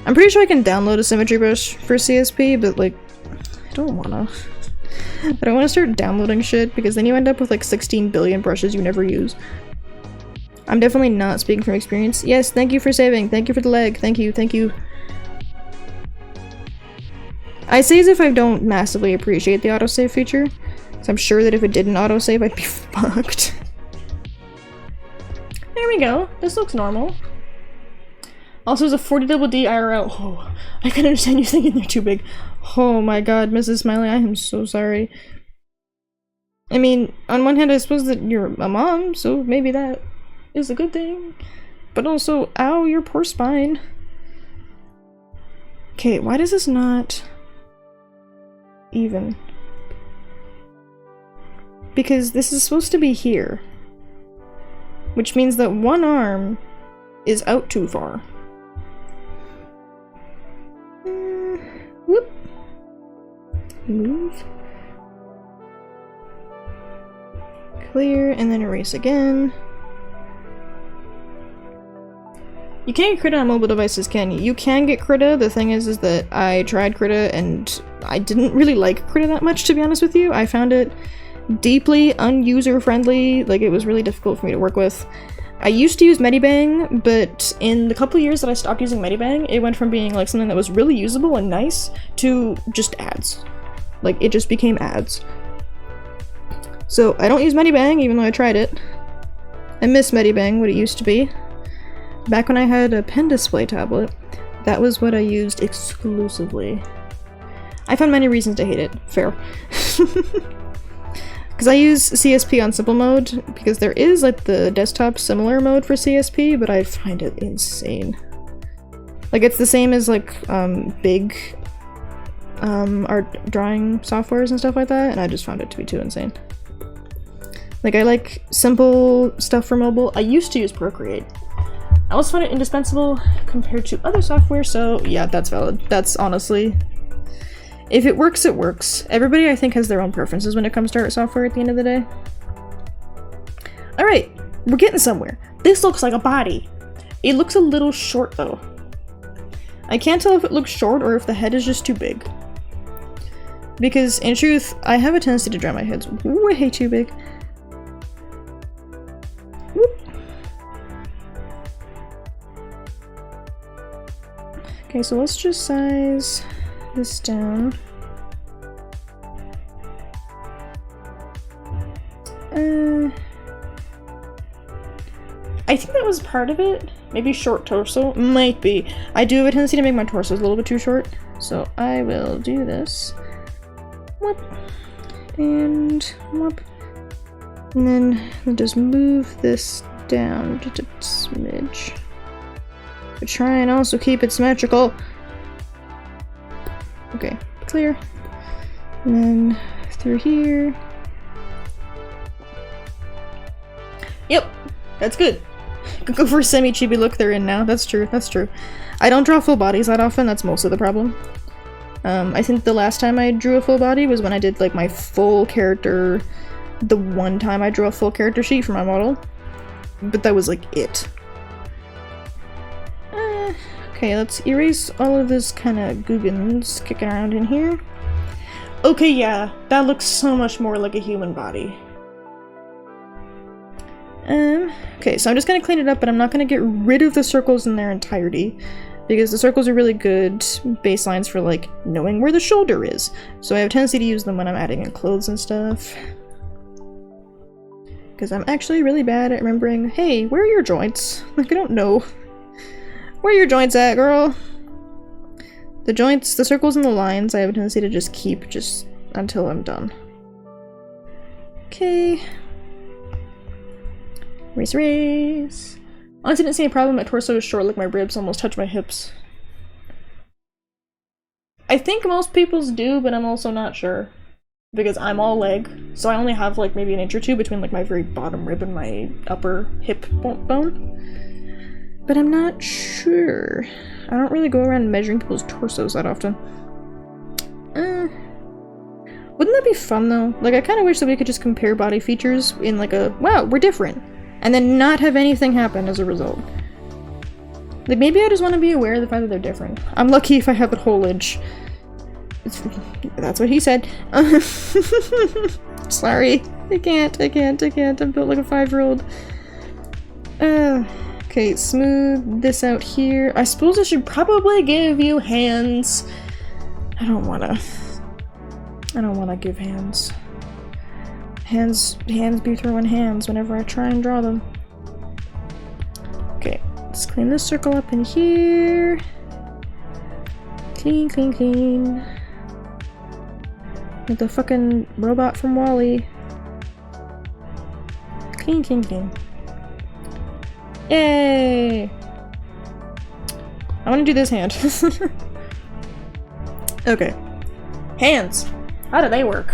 I'm pretty sure I can download a symmetry brush for CSP, but like, I don't wanna. I don't want to start downloading shit because then you end up with like 16 billion brushes you never use. I'm definitely not speaking from experience. Yes, thank you for saving. Thank you for the leg. Thank you. Thank you. I say as if I don't massively appreciate the autosave feature. So I'm sure that if it didn't autosave, I'd be fucked. There we go. This looks normal. Also, it's a 40 double D IRL. Oh, I can understand you thinking they're too big. Oh my god, Mrs. Smiley, I am so sorry. I mean, on one hand, I suppose that you're a mom, so maybe that is a good thing. But also, ow, your poor spine. Okay, why does this not even? Because this is supposed to be here. Which means that one arm is out too far. Whoop. Move. Clear, and then erase again. You can't get Krita on mobile devices, can you? You can get Krita. The thing is that I tried Krita and I didn't really like Krita that much, to be honest with you. I found it deeply unuser-friendly, like it was really difficult for me to work with. I used to use Medibang, but in the couple years that I stopped using Medibang, it went from being like something that was really usable and nice to just ads. Like, it just became ads. So, I don't use Medibang, even though I tried it. I miss Medibang, what it used to be. Back when I had a pen display tablet, that was what I used exclusively. I found many reasons to hate it. Fair. Because I use CSP on simple mode, because there is like the desktop similar mode for CSP, but I find it insane. Like, it's the same as like big art drawing softwares and stuff like that, and I just found it to be too insane. Like, I like simple stuff for mobile. I used to use Procreate. I also find it indispensable compared to other software, so yeah, that's valid. That's honestly... If it works, it works. Everybody, I think, has their own preferences when it comes to art software at the end of the day. Alright, we're getting somewhere. This looks like a body. It looks a little short, though. I can't tell if it looks short or if the head is just too big. Because, in truth, I have a tendency to draw my heads way too big. Whoop. Okay, so let's just size this down. I think that was part of it. Maybe short torso. Might be. I do have a tendency to make my torsos a little bit too short, so I will do this. Whoop. And whoop. And then I'll just move this down just a smidge. but try and also keep it symmetrical. Okay, clear. And then through here. Yep, that's good. Go for a semi-chibi look they're in now. That's true, that's true. I don't draw full bodies that often, that's most of the problem. I think the last time I drew a full body was when I did like my full character, the one time I drew a full character sheet for my model. But that was like it. Okay, let's erase all of this kind of googans kicking around in here. Okay, yeah, that looks so much more like a human body. Okay, so I'm just gonna clean it up, but I'm not gonna get rid of the circles in their entirety, because the circles are really good baselines for, like, knowing where the shoulder is. So I have a tendency to use them when I'm adding in clothes and stuff. Because I'm actually really bad at remembering, hey, where are your joints? Like, I don't know. Where are your joints at, girl? The joints, the circles and the lines, I have a tendency to just keep just until I'm done. Okay. Race, race. Honestly, didn't see any problem. My torso is short, like my ribs almost touch my hips. I think most people's do, but I'm also not sure. Because I'm all leg, so I only have like maybe an inch or two between like my very bottom rib and my upper hip bone. But I'm not sure. I don't really go around measuring people's torsos that often. Wouldn't that be fun though? Like, I kind of wish that we could just compare body features in like a, wow, we're different. And then not have anything happen as a result. Like, maybe I just want to be aware of the fact that they're different. I'm lucky if I have a holage. That's what he said. Sorry. I can't. I'm built like a 5-year-old. Okay, smooth this out here. I suppose I should probably give you hands. I don't wanna give hands. Hands be throwing hands whenever I try and draw them. Okay, let's clean this circle up in here. Clean, clean, clean. Like the fucking robot from WALL-E. Clean, clean, clean. Yay! I want to do this hand. Okay. Hands! How do they work?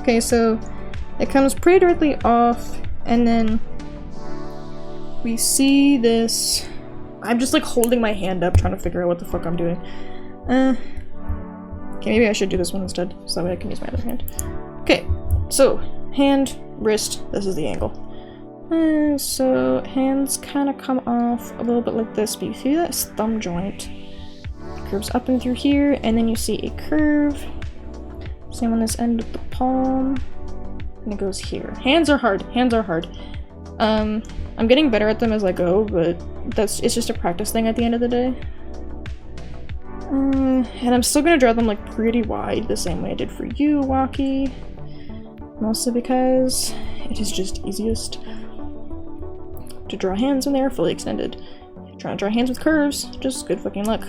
Okay, so it comes pretty directly off, and then we see this. I'm just like holding my hand up trying to figure out what the fuck I'm doing. Okay, maybe I should do this one instead, so that way I can use my other hand. Okay, so hand, wrist, this is the angle. So hands kind of come off a little bit like this, but you see that thumb joint? It curves up and through here, and then you see a curve. Same on this end of the palm. And it goes here. Hands are hard. Hands are hard. I'm getting better at them as I go, but it's just a practice thing at the end of the day. And I'm still gonna draw them like pretty wide, the same way I did for you, Waki. Mostly because it is just easiest to draw hands when they are fully extended. If you're trying to draw hands with curves, just good fucking luck.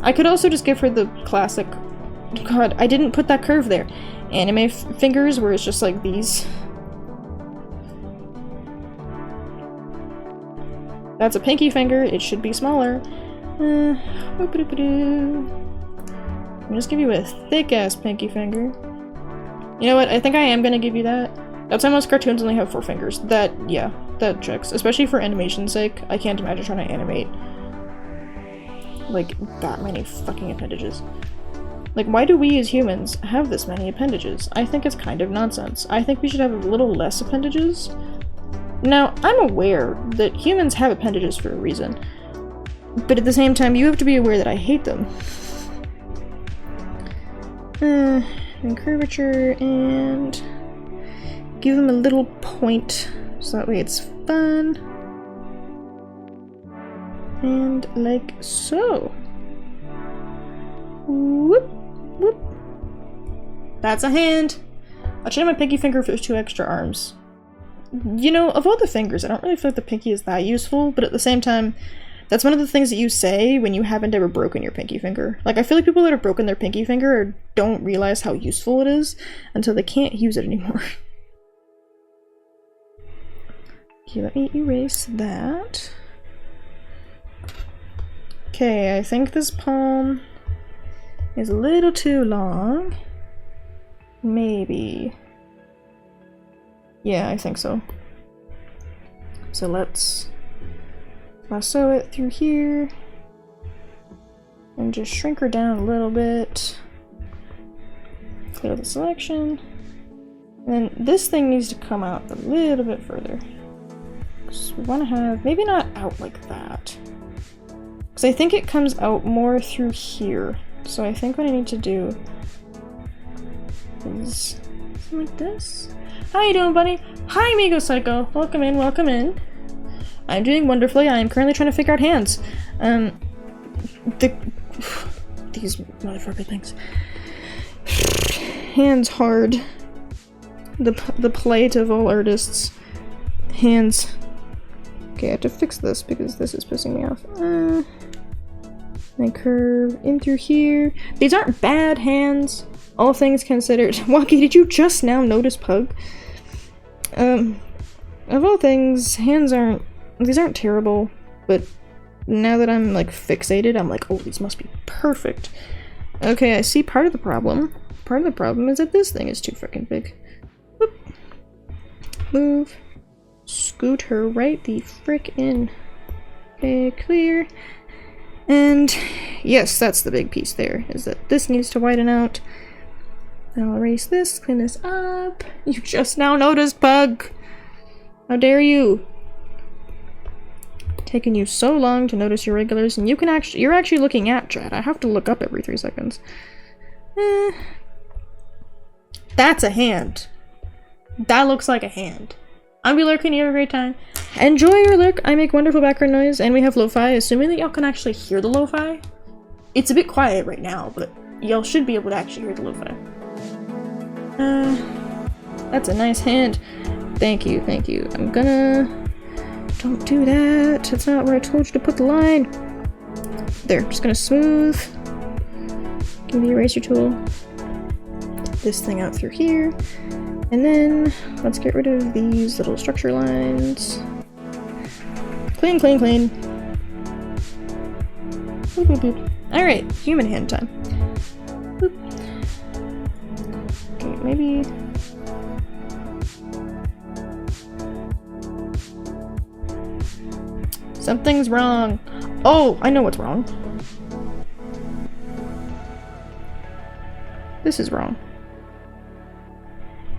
I could also just give her the classic, God, I didn't put that curve there, anime fingers where it's just like these. That's a pinky finger, it should be smaller. Let me just give you a thick-ass pinky finger. You know what, I think I am gonna give you that. That's why most cartoons only have 4 fingers. That, yeah, that checks. Especially for animation's sake. I can't imagine trying to animate like that many fucking appendages. Like, why do we as humans have this many appendages? I think it's kind of nonsense. I think we should have a little less appendages. Now, I'm aware that humans have appendages for a reason, but at the same time, you have to be aware that I hate them. And curvature, and give them a little point, so that way it's fun. And like so. Whoop, whoop. That's a hand. I'll change my pinky finger for 2 extra arms. You know, of all the fingers, I don't really feel like the pinky is that useful, but at the same time, that's one of the things that you say when you haven't ever broken your pinky finger. Like, I feel like people that have broken their pinky finger don't realize how useful it is until they can't use it anymore. Okay, let me erase that. Okay, I think this palm is a little too long. Maybe. Yeah, I think so. So let's lasso it through here and just shrink her down a little bit. Clear the selection. And then this thing needs to come out a little bit further. So we want to have, maybe not out like that. Because I think it comes out more through here. So I think what I need to do is something like this. How you doing, bunny? Hi, Amigo Psycho. Welcome in, welcome in. I'm doing wonderfully. I am currently trying to figure out hands. These motherfucker things. Hands hard. The plight of all artists. Hands. Okay, I have to fix this because this is pissing me off. And curve in through here. These aren't bad hands, all things considered. Wonky, did you just now notice Pug? Of all things, hands aren't. These aren't terrible, but now that I'm like fixated, I'm like, oh, these must be perfect. Okay, I see part of the problem. Part of the problem is that this thing is too freaking big. Whoop. Move. Scoot her right the frick in. Okay, clear. And yes, that's the big piece there, is that this needs to widen out. Then I'll erase this, clean this up. You just now noticed, Pug! How dare you? Taking you so long to notice your regulars, and you're actually looking at chat. I have to look up every 3 seconds. That's a hand. That looks like a hand. I'm be lurking, you have a great time. Enjoy your lurk, I make wonderful background noise, and we have lo-fi, assuming that y'all can actually hear the lo-fi. It's a bit quiet right now, but y'all should be able to actually hear the lo-fi. That's a nice hand. Thank you, thank you. I'm gonna... Don't do that. That's not where I told you to put the line. There, just gonna smooth. Give me the eraser tool. This thing out through here. And then let's get rid of these little structure lines. Clean, clean, clean. Boop, boop, boop. Alright, human hand time. Boop. Okay, maybe... Something's wrong. Oh, I know what's wrong. This is wrong.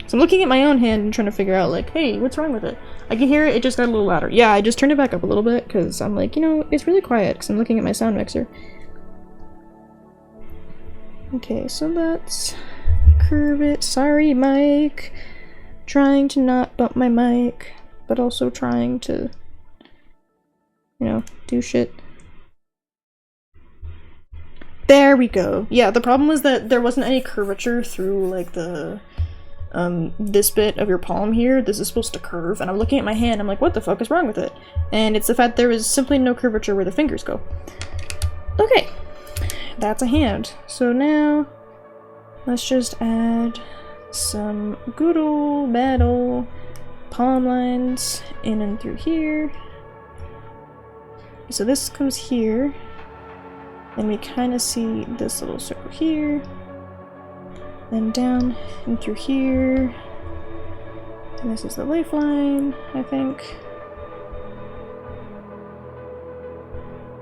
So I'm looking at my own hand and trying to figure out, like, hey, what's wrong with it? I can hear it, it just got a little louder. Yeah, I just turned it back up a little bit, because I'm like, you know, it's really quiet, because I'm looking at my sound mixer. Okay, so let's curve it. Sorry, Mike. Trying to not bump my mic, but also trying to, you know, do shit. There we go. Yeah, the problem was that there wasn't any curvature through, like, the... this bit of your palm here. This is supposed to curve, and I'm looking at my hand, I'm like, what the fuck is wrong with it? And it's the fact there is simply no curvature where the fingers go. Okay, that's a hand. So now, let's just add some good old bad old palm lines in and through here. So this comes here, and we kind of see this little circle here. Then down and through here. And this is the lifeline, I think.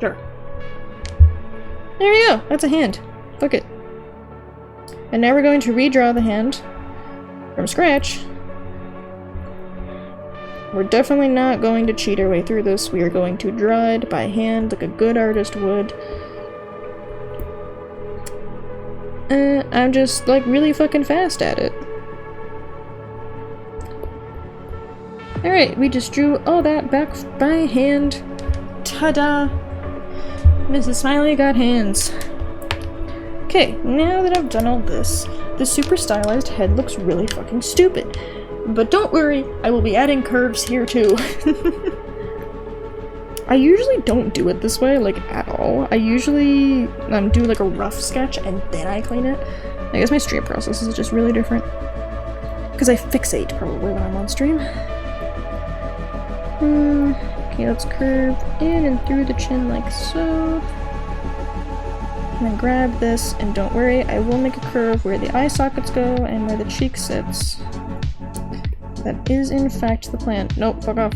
Sure. There we go! That's a hand. Fuck it. And now we're going to redraw the hand from scratch. We're definitely not going to cheat our way through this. We are going to draw it by hand like a good artist would. I'm just, like, really fucking fast at it. Alright, we just drew all that back by hand. Ta-da! Mrs. Smiley got hands. Okay, now that I've done all this, the super stylized head looks really fucking stupid. But don't worry, I will be adding curves here too. I usually don't do it this way, like, at all. I usually do, like, a rough sketch and then I clean it. I guess my stream process is just really different. Because I fixate, probably, when I'm on stream. Okay, let's curve in and through the chin like so. And then grab this, and don't worry, I will make a curve where the eye sockets go and where the cheek sits. That is in fact the plan. Nope, fuck off.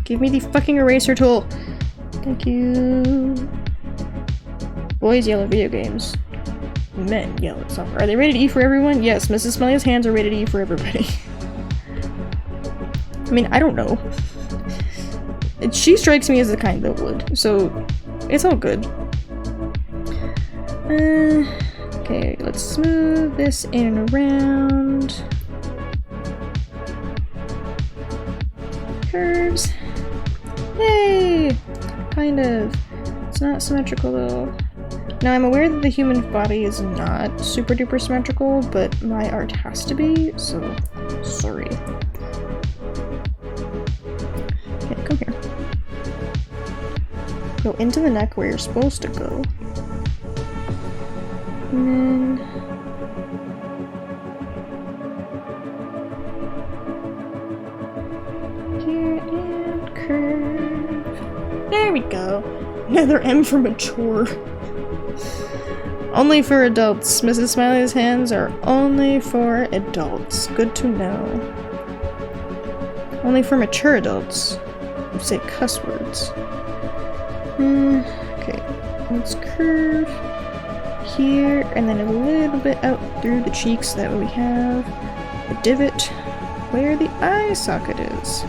Give me the fucking eraser tool! Thank you. Boys yell at video games. Men yell at software. Are they rated E for everyone? Yes, Mrs. Smiley's hands are rated E for everybody. I mean, I don't know. She strikes me as the kind that would, so it's all good. Okay, let's smooth this in and around. Curves. Yay! Kind of. It's not symmetrical though. Now I'm aware that the human body is not super duper symmetrical, but my art has to be, so sorry. Okay, come here. Go into the neck where you're supposed to go. And then here and curve. There we go. Another M for mature. Only for adults. Mrs. Smiley's hands are only for adults. Good to know. Only for mature adults. You say cuss words. Okay, let's curve here and then a little bit out through the cheeks. That way we have a divot where the eye socket is.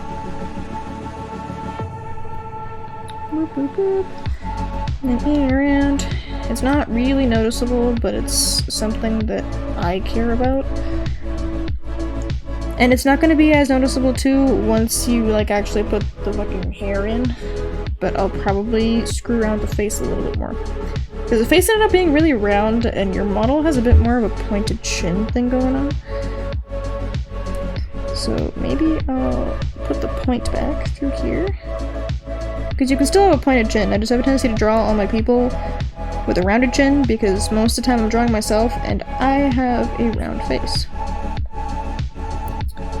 Boop, boop, boop. And then in and around. It's not really noticeable, but it's something that I care about. And it's not going to be as noticeable too once you like actually put the fucking hair in. But I'll probably screw around the face a little bit more. Because the face ended up being really round and your model has a bit more of a pointed chin thing going on. So maybe I'll put the point back through here. Because you can still have a pointed chin. I just have a tendency to draw all my people with a rounded chin because most of the time I'm drawing myself and I have a round face.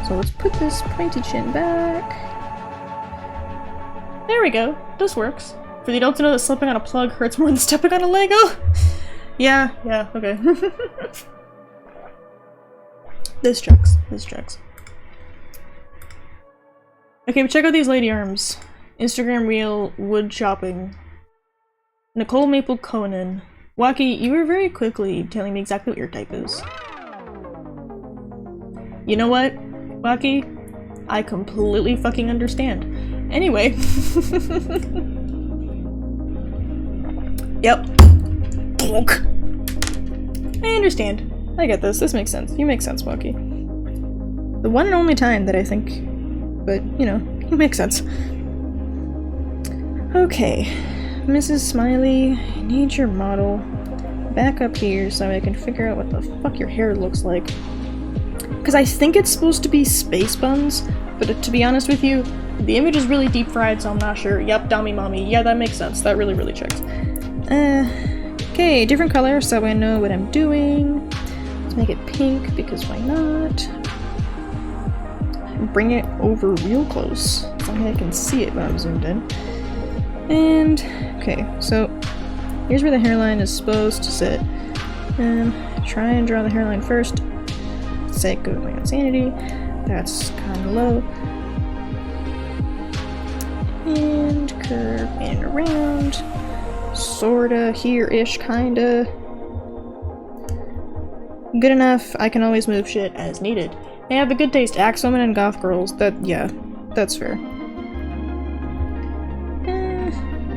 So let's put this pointed chin back. There we go. This works. For the adults to know that slipping on a plug hurts more than stepping on a Lego? Yeah, okay. This checks. This checks. Okay, but check out these lady arms. Instagram reel, wood chopping. Nicole Maple Conan. Wacky, you were very quickly telling me exactly what your type is. You know what, Wacky? I completely fucking understand. Anyway. Yep. I understand. I get this. This makes sense. You make sense, Wacky. The one and only time that I think, but, you know, it makes sense. Okay. Mrs. Smiley, I need your model back up here so I can figure out what the fuck your hair looks like. Because I think it's supposed to be space buns, but to be honest with you, the image is really deep fried, so I'm not sure. Yep, dummy mommy. Yeah, that makes sense. That really checks. Okay, different color so I know what I'm doing. Let's make it pink because why not? Bring it over real close so I can see it when I'm zoomed in. And, okay, so here's where the hairline is supposed to sit. Try and draw the hairline first. Say go with my insanity. That's kind of low. And curve and around. Sorta, here-ish, kinda. Good enough. I can always move shit as needed. They have a good taste. Axe women and goth girls. Yeah, that's fair.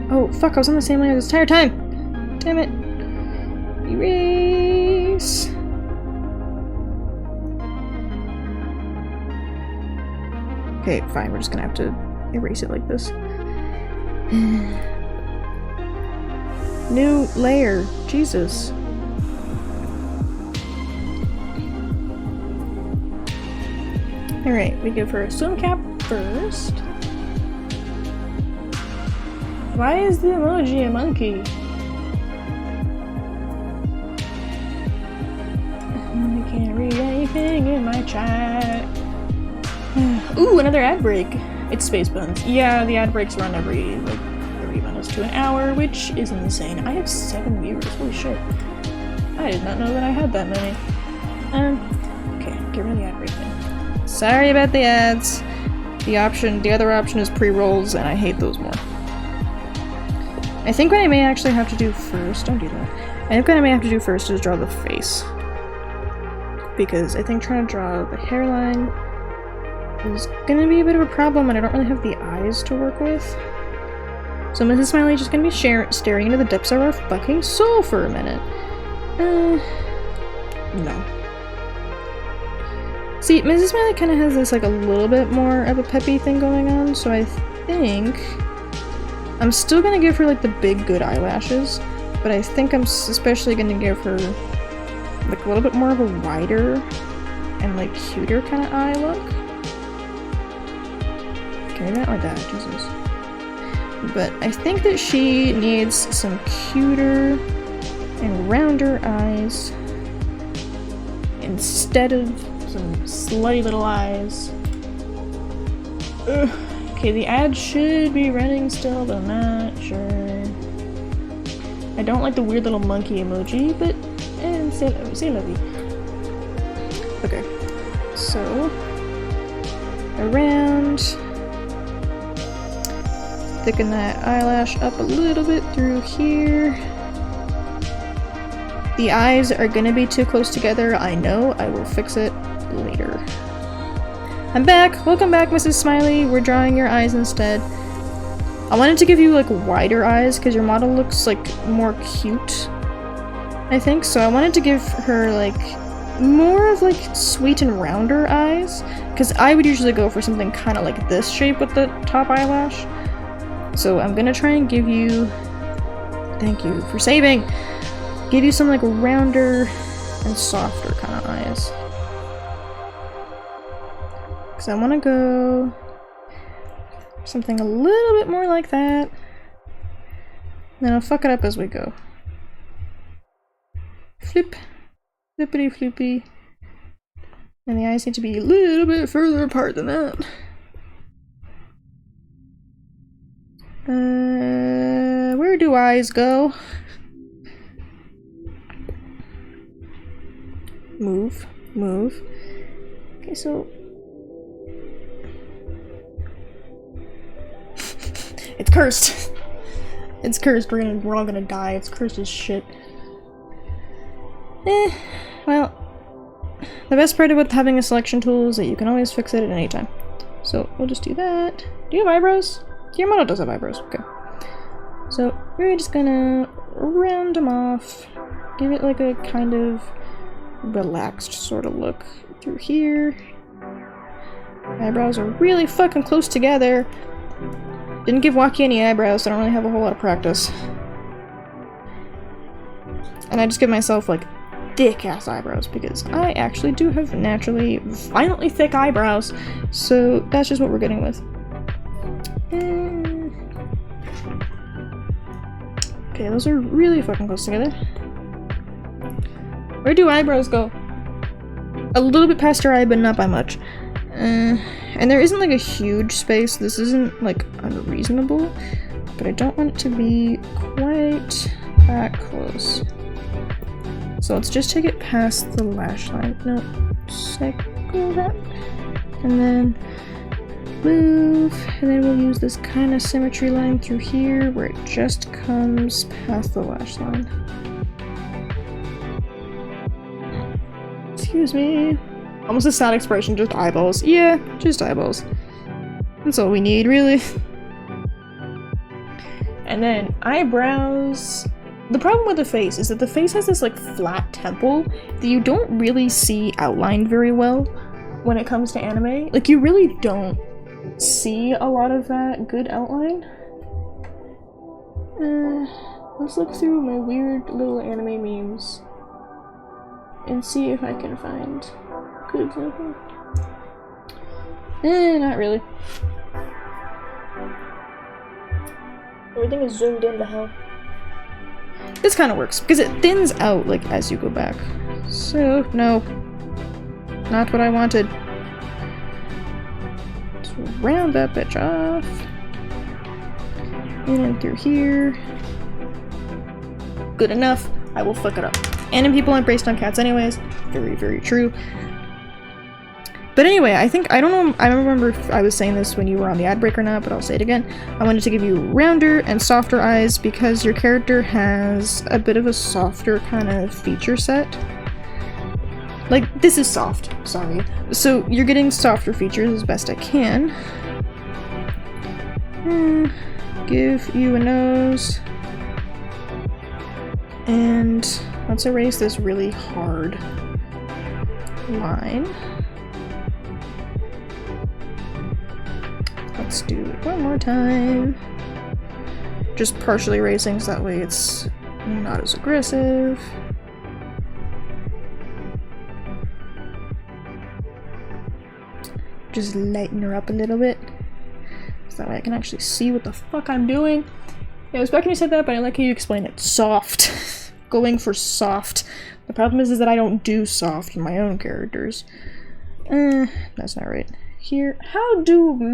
Oh, fuck, I was on the same layer this entire time! Damn it. Erase! Okay, fine, we're just gonna have to erase it like this. New layer. Jesus. Alright, we go for a swim cap first. Why is the emoji a monkey? I can't read anything in my chat. Ooh, another ad break. It's Space Buns. Yeah, the ad breaks run every, like, 30 minutes to an hour, which is insane. I have 7 viewers. Holy shit. I did not know that I had that many. Okay, get rid of the ad break then. Sorry about the ads. The other option is pre-rolls, and I hate those more. I think what I may actually have to do first, don't do that. I think what I may have to do first is draw the face. Because I think trying to draw the hairline is gonna be a bit of a problem, and I don't really have the eyes to work with. So Mrs. Smiley is just gonna be staring into the depths of our fucking soul for a minute. No. See, Mrs. Smiley kind of has this, like, a little bit more of a peppy thing going on, so I think I'm still gonna give her, like, the big good eyelashes, but I think I'm especially gonna give her, like, a little bit more of a wider and, like, cuter kind of eye look. Okay, maybe not like that, Jesus. But I think that she needs some cuter and rounder eyes instead of some slutty little eyes. Ugh. Okay, the ad should be running still, but I'm not sure. I don't like the weird little monkey emoji, but c'est la vie. Okay, so around, thicken that eyelash up a little bit through here. The eyes are gonna be too close together, I know. I will fix it later. I'm back! Welcome back, Mrs. Smiley. We're drawing your eyes instead. I wanted to give you, like, wider eyes because your model looks, like, more cute, I think. So I wanted to give her, like, more of, like, sweet and rounder eyes. Because I would usually go for something kind of like this shape with the top eyelash. So I'm gonna try and give you... Thank you for saving! Give you some, like, rounder and softer kind of eyes. Because I want to go something a little bit more like that. Then I'll fuck it up as we go. Flip. Flippity floopy. And the eyes need to be a little bit further apart than that. Where do eyes go? Move. Move. Okay, so... It's cursed! It's cursed, we're all gonna die. It's cursed as shit. Well, the best part about having a selection tool is that you can always fix it at any time. So we'll just do that. Do you have eyebrows? Your model does have eyebrows, okay. So we're just gonna round them off. Give it like a kind of relaxed sort of look through here. Eyebrows are really fucking close together. Didn't give Waki any eyebrows, so I don't really have a whole lot of practice. And I just give myself, like, thick-ass eyebrows, because I actually do have naturally violently thick eyebrows, so that's just what we're getting with. Okay, those are really fucking close together. Where do eyebrows go? A little bit past your eye, but not by much. And there isn't like a huge space. This isn't like unreasonable, but I don't want it to be quite that close. So let's just take it past the lash line. No, cycle that. And then move. And then we'll use this kind of symmetry line through here where it just comes past the lash line. Excuse me. Almost a sad expression, just eyeballs. Yeah, just eyeballs. That's all we need, really. And then eyebrows. The problem with the face is that the face has this like flat temple that you don't really see outlined very well when it comes to anime. Like you really don't see a lot of that good outline. Let's look through my weird little anime memes and see if I can find good example. Not really. Everything is zoomed in to hell. This kind of works, because it thins out, like, as you go back. So, no. Not what I wanted. round that bitch off. And then through here. Good enough. I will fuck it up. Anime people aren't based on cats anyways. Very, very true. But anyway, I don't know, I don't remember if I was saying this when you were on the ad break or not, but I'll say it again. I wanted to give you rounder and softer eyes because your character has a bit of a softer kind of feature set. Like, this is soft, sorry. So you're getting softer features as best I can. Give you a nose. And let's erase this really hard line. Let's do it one more time. Just partially erasing so that way it's not as aggressive. Just lighten her up a little bit so that way I can actually see what the fuck I'm doing. Yeah, I was back when you said that, but I like how you explain it. Soft. Going for soft. The problem is that I don't do soft in my own characters. That's not right. Here, how do I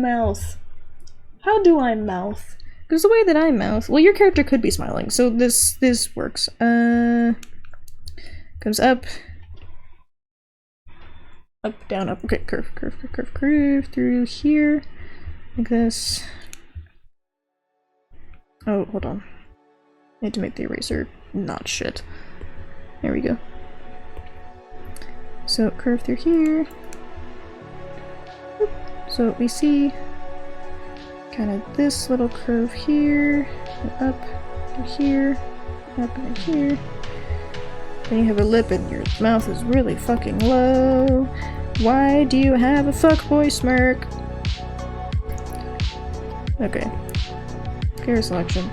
mouth? Because the way that I mouth, well, your character could be smiling, so this works. Comes up, down, up. Okay, curve through here, like this. Oh, hold on. I need to make the eraser not shit. There we go. So curve through here. So we see kind of this little curve here, up to here, up and here. Then you have a lip and your mouth is really fucking low. Why do you have a fuckboy smirk? Okay. Hair selection.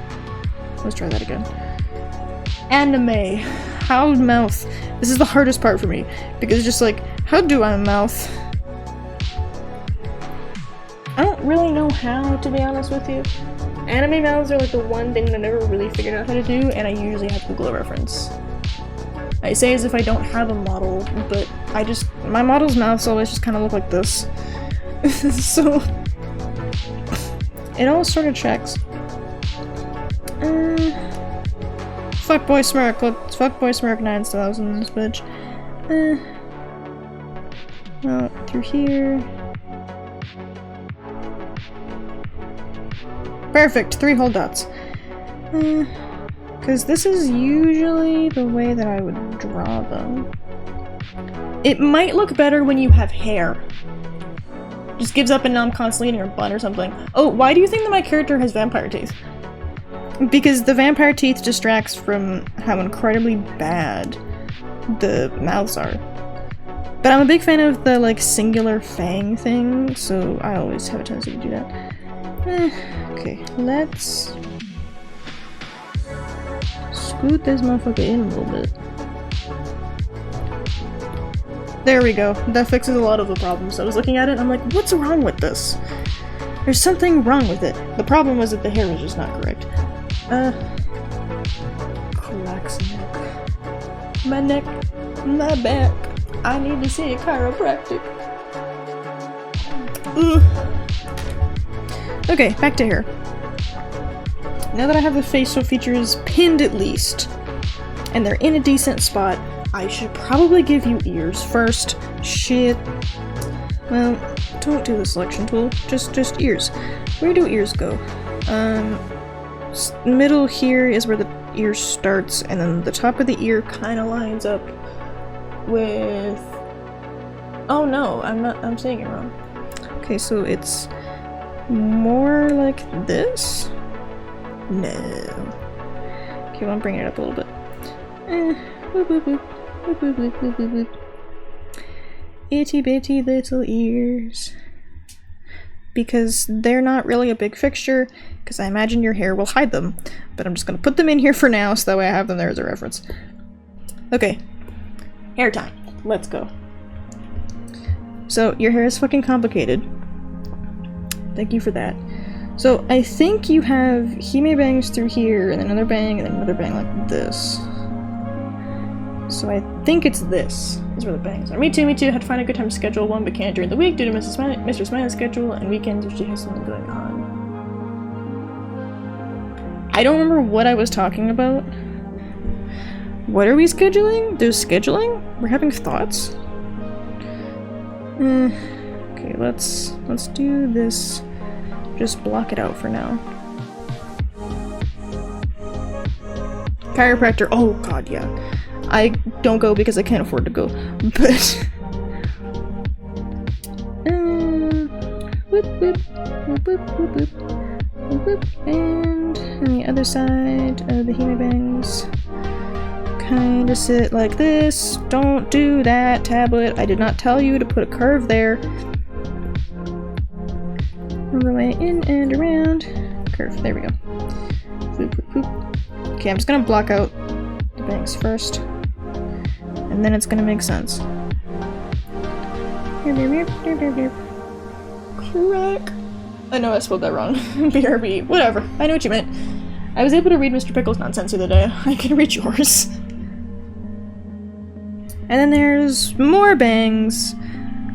Let's try that again. Anime. How mouth. This is the hardest part for me. Because it's just like, how do I mouth? I don't really know how, to be honest with you. Anime mouths are like the one thing that I never really figured out how to do, and I usually have to Google a reference. I say as if I don't have a model, but my model's mouths always just kind of look like this. So, it all sort of checks. Fuckboy smirk, let's fuckboy smirk 9000 this bitch. Well, through here. Perfect, 3 whole dots. Because this is usually the way that I would draw them. It might look better when you have hair. Just gives up and now I'm constantly eating her butt or something. Oh, why do you think that my character has vampire teeth? Because the vampire teeth distracts from how incredibly bad the mouths are. But I'm a big fan of the, like, singular fang thing, so I always have a tendency to do that. Okay, let's scoot this motherfucker in a little bit. There we go. That fixes a lot of the problems. I was looking at it and I'm like, what's wrong with this? There's something wrong with it. The problem was that the hair was just not correct. Cracks neck. My neck, my back. I need to see a chiropractic. Ugh. Okay, back to hair. Now that I have the facial features pinned at least, and they're in a decent spot, I should probably give you ears first. Shit. Well, don't do the selection tool. Just ears. Where do ears go? Middle here is where the ear starts, and then the top of the ear kind of lines up with... Oh no, I'm saying it wrong. Okay, so it's more like this? No. Okay, well, I'm bringing it up a little bit. Boop, boop, boop. Boop, boop, boop, boop, boop, boop. Itty bitty little ears. Because they're not really a big fixture, because I imagine your hair will hide them. But I'm just gonna put them in here for now, so that way I have them there as a reference. Okay. Hair time. Let's go. So, your hair is fucking complicated. Thank you for that. So, I think you have Hime bangs through here, and then another bang, and then another bang like this. So I think it's this. These were the bangs are. Me too, had to find a good time to schedule one, but can't during the week due to Mr. Smiley's schedule and weekends if she has something going on. I don't remember what I was talking about. What are we scheduling? There's scheduling? We're having thoughts? Okay, let's do this. Just block it out for now. Chiropractor. Oh god, yeah. I don't go because I can't afford to go. But whoop, whoop, whoop, whoop, whoop, whoop, whoop, whoop. And on the other side of the Hime bangs, kinda sit like this. Don't do that, tablet. I did not tell you to put a curve there. All the way in and around. Curve. There we go. Boop, boop, boop. Okay, I'm just gonna block out the bangs first, and then it's gonna make sense. Crack. I know I spelled that wrong. BRB. Whatever. I know what you meant. I was able to read Mr. Pickle's nonsense the other day. I can read yours. And then there's more bangs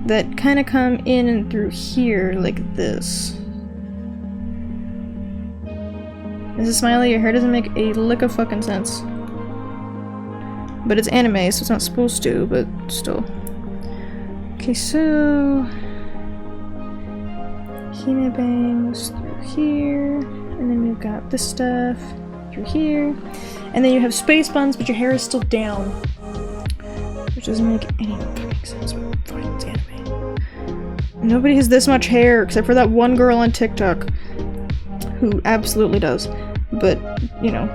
that kind of come in and through here like this. Mrs. Smiley, your hair doesn't make a lick of fucking sense. But it's anime, so it's not supposed to, but still. Okay, so Hime bangs through here, and then we've got this stuff through here, and then you have space buns, but your hair is still down, which doesn't make any fucking sense. But fine, it's anime. Nobody has this much hair except for that one girl on TikTok who absolutely does. But you know,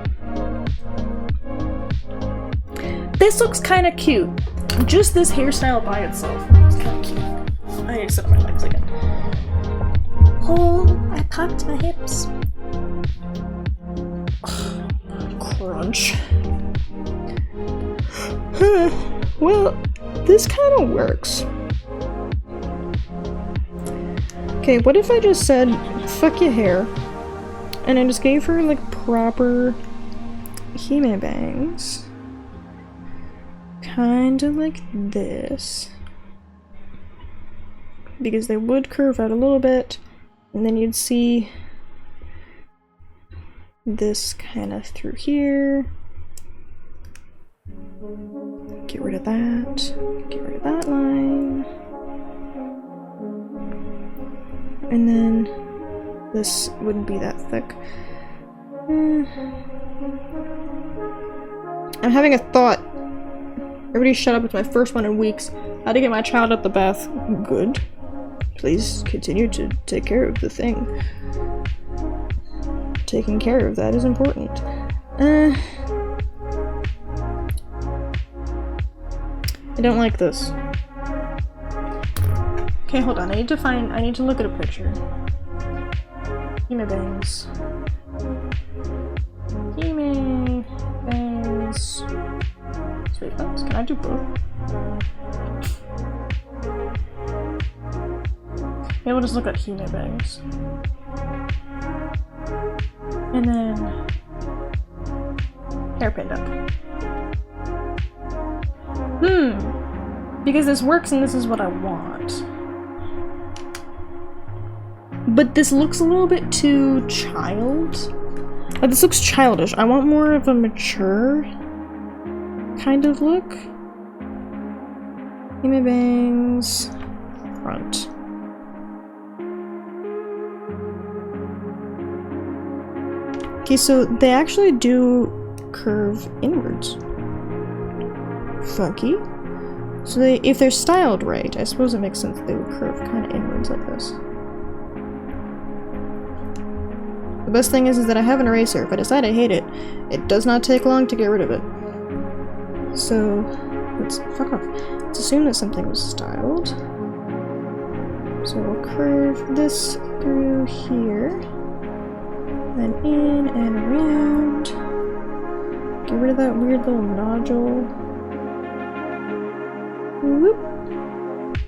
this looks kind of cute. Just this hairstyle by itself is kind of cute. I need to sit on my legs again. Oh, I popped my hips. Crunch. Well, this kind of works. Okay, what if I just said, fuck your hair, and I just gave her, like, proper Hime bangs? Kind of like this. Because they would curve out a little bit, and then you'd see this kind of through here. Get rid of that. Get rid of that line. And then this wouldn't be that thick. I'm having a thought. Everybody shut up, it's my first one in weeks. How to get my child out the bath. Good. Please continue to take care of the thing. Taking care of that is important. I don't like this. Okay, hold on. I need to look at a picture. Hime bangs. Hime bangs. Wait, oops, can I do both? Maybe we'll just look at Hime bangs. And then hairpin up. Because this works and this is what I want. But this looks a little bit too child. Like, this looks childish. I want more of a mature kind of look. Hime bangs. Front. Okay, so they actually do curve inwards. Funky. So if they're styled right, I suppose it makes sense that they would curve kind of inwards like this. The best thing is that I have an eraser. If I decide I hate it, it does not take long to get rid of it. So let's fuck off. Let's assume that something was styled. So we'll curve this through here. Then in and around. Get rid of that weird little nodule. Whoop.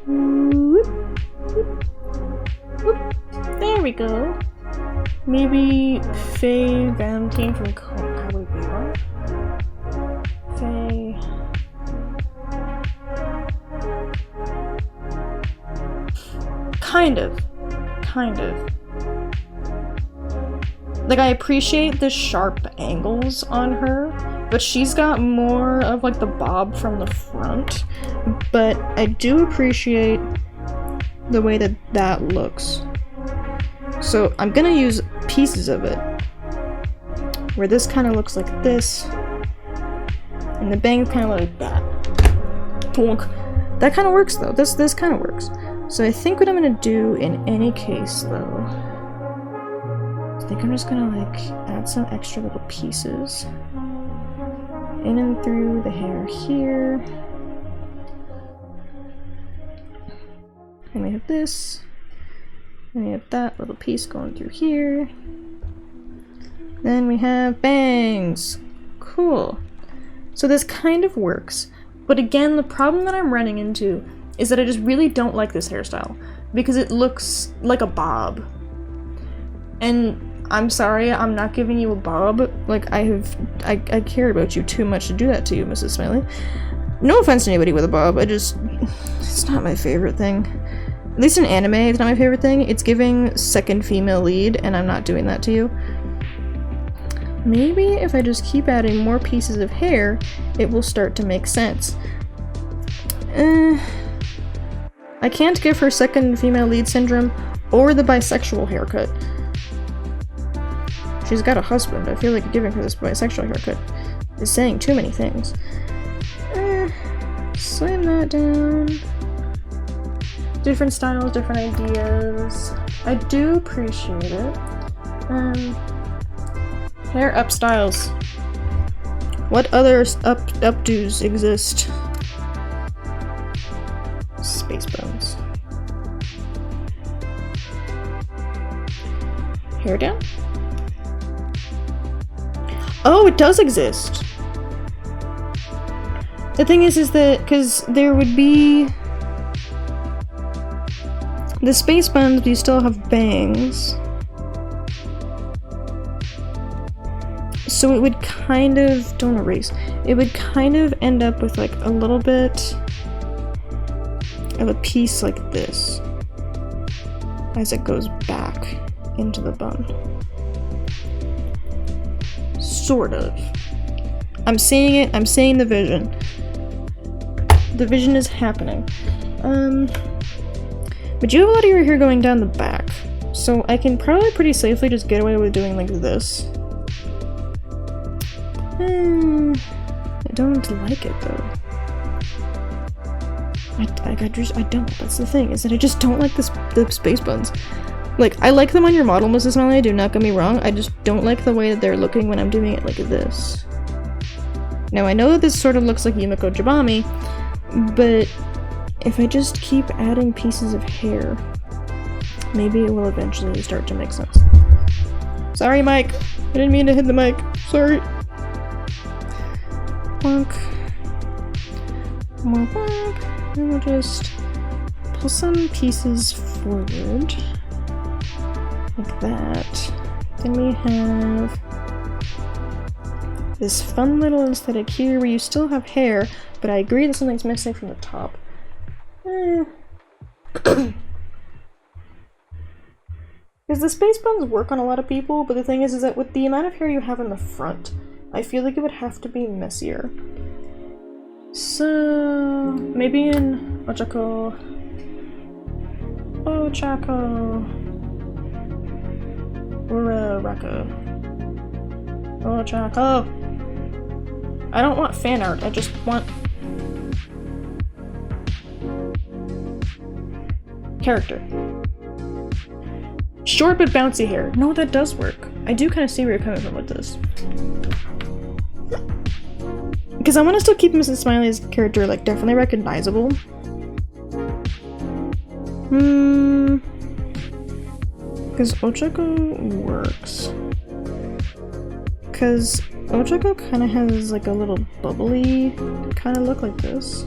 Whoop. Whoop. Whoop. There we go. Maybe Faye Valentine from Cowboy Bebop. Faye Kind of. Kind of. Like, I appreciate the sharp angles on her, but she's got more of like the bob from the front. But I do appreciate the way that that looks. So I'm gonna use pieces of it where this kind of looks like this and the bangs kind of like that. Bonk. That kind of works though. This kind of works. So I think what I'm gonna do in any case though, I think I'm just gonna like add some extra little pieces in and through the hair here. And we have this. And we have that little piece going through here. Then we have bangs. Cool. So this kind of works. But again, the problem that I'm running into is that I just really don't like this hairstyle. Because it looks like a bob. And I'm sorry, I'm not giving you a bob. Like, I care about you too much to do that to you, Mrs. Smiley. No offense to anybody with a bob, it's not my favorite thing. At least in anime, it's not my favorite thing. It's giving second female lead, and I'm not doing that to you. Maybe if I just keep adding more pieces of hair, it will start to make sense. I can't give her second female lead syndrome or the bisexual haircut. She's got a husband. I feel like giving her this bisexual haircut is saying too many things. Slam that down. Different styles, different ideas. I do appreciate it. Hair up styles. What other updos exist? Space buns. Hair down? Oh, it does exist! The thing is that, because there would be the space buns, but you still have bangs. So it would kind of, don't erase, it would kind of end up with like a little bit of a piece like this as it goes back into the bun. Sort of. I'm seeing it, I'm seeing the vision. The vision is happening. But you have a lot of your hair going down the back, so I can probably pretty safely just get away with doing like this. I don't like it though. I don't. That's the thing, is that I just don't like the space buns. Like, I like them on your model, Mrs. Smiley, do not get me wrong, I just don't like the way that they're looking when I'm doing it like this. Now, I know that this sort of looks like Yumiko Jabami, but if I just keep adding pieces of hair, maybe it will eventually start to make sense. Sorry, Mike. I didn't mean to hit the mic. Sorry. Bonk. More bonk. And we'll just pull some pieces forward. Like that. Then we have this fun little aesthetic here where you still have hair, but I agree that something's missing from the top. Because the space buns work on a lot of people, but the thing is that with the amount of hair you have in the front, I feel like it would have to be messier. So maybe in Ochako, Uraraka, Ochako. I don't want fan art, I just want character. Short but bouncy hair. No, that does work. I do kind of see where you're coming from with this. Because I want to still keep Mrs. Smiley's character, like, definitely recognizable. Because Ochako works. Because Ochako kind of has, like, a little bubbly kind of look like this.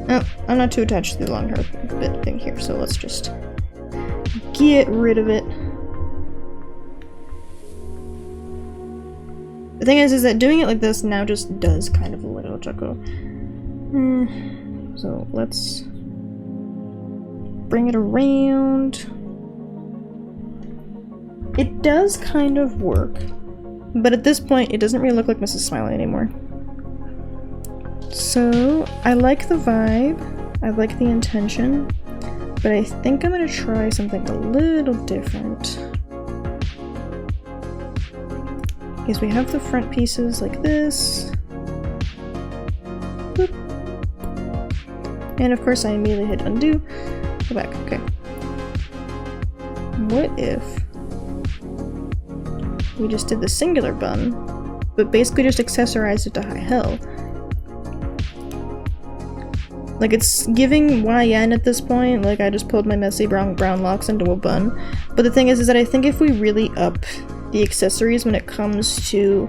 Oh, I'm not too attached to the long hair bit thing here, so let's just get rid of it. The thing is that doing it like this now just does kind of look like Ochako. So let's bring it around. It does kind of work, but at this point it doesn't really look like Mrs. Smiley anymore. So I like the vibe, I like the intention, but I think I'm gonna try something a little different. Because we have the front pieces like this. Boop. And of course I immediately hit undo. Go back, okay. What if we just did the singular bun, but basically just accessorized it to high hell? Like, it's giving YN at this point, like I just pulled my messy brown locks into a bun. But the thing is that I think if we really up the accessories when it comes to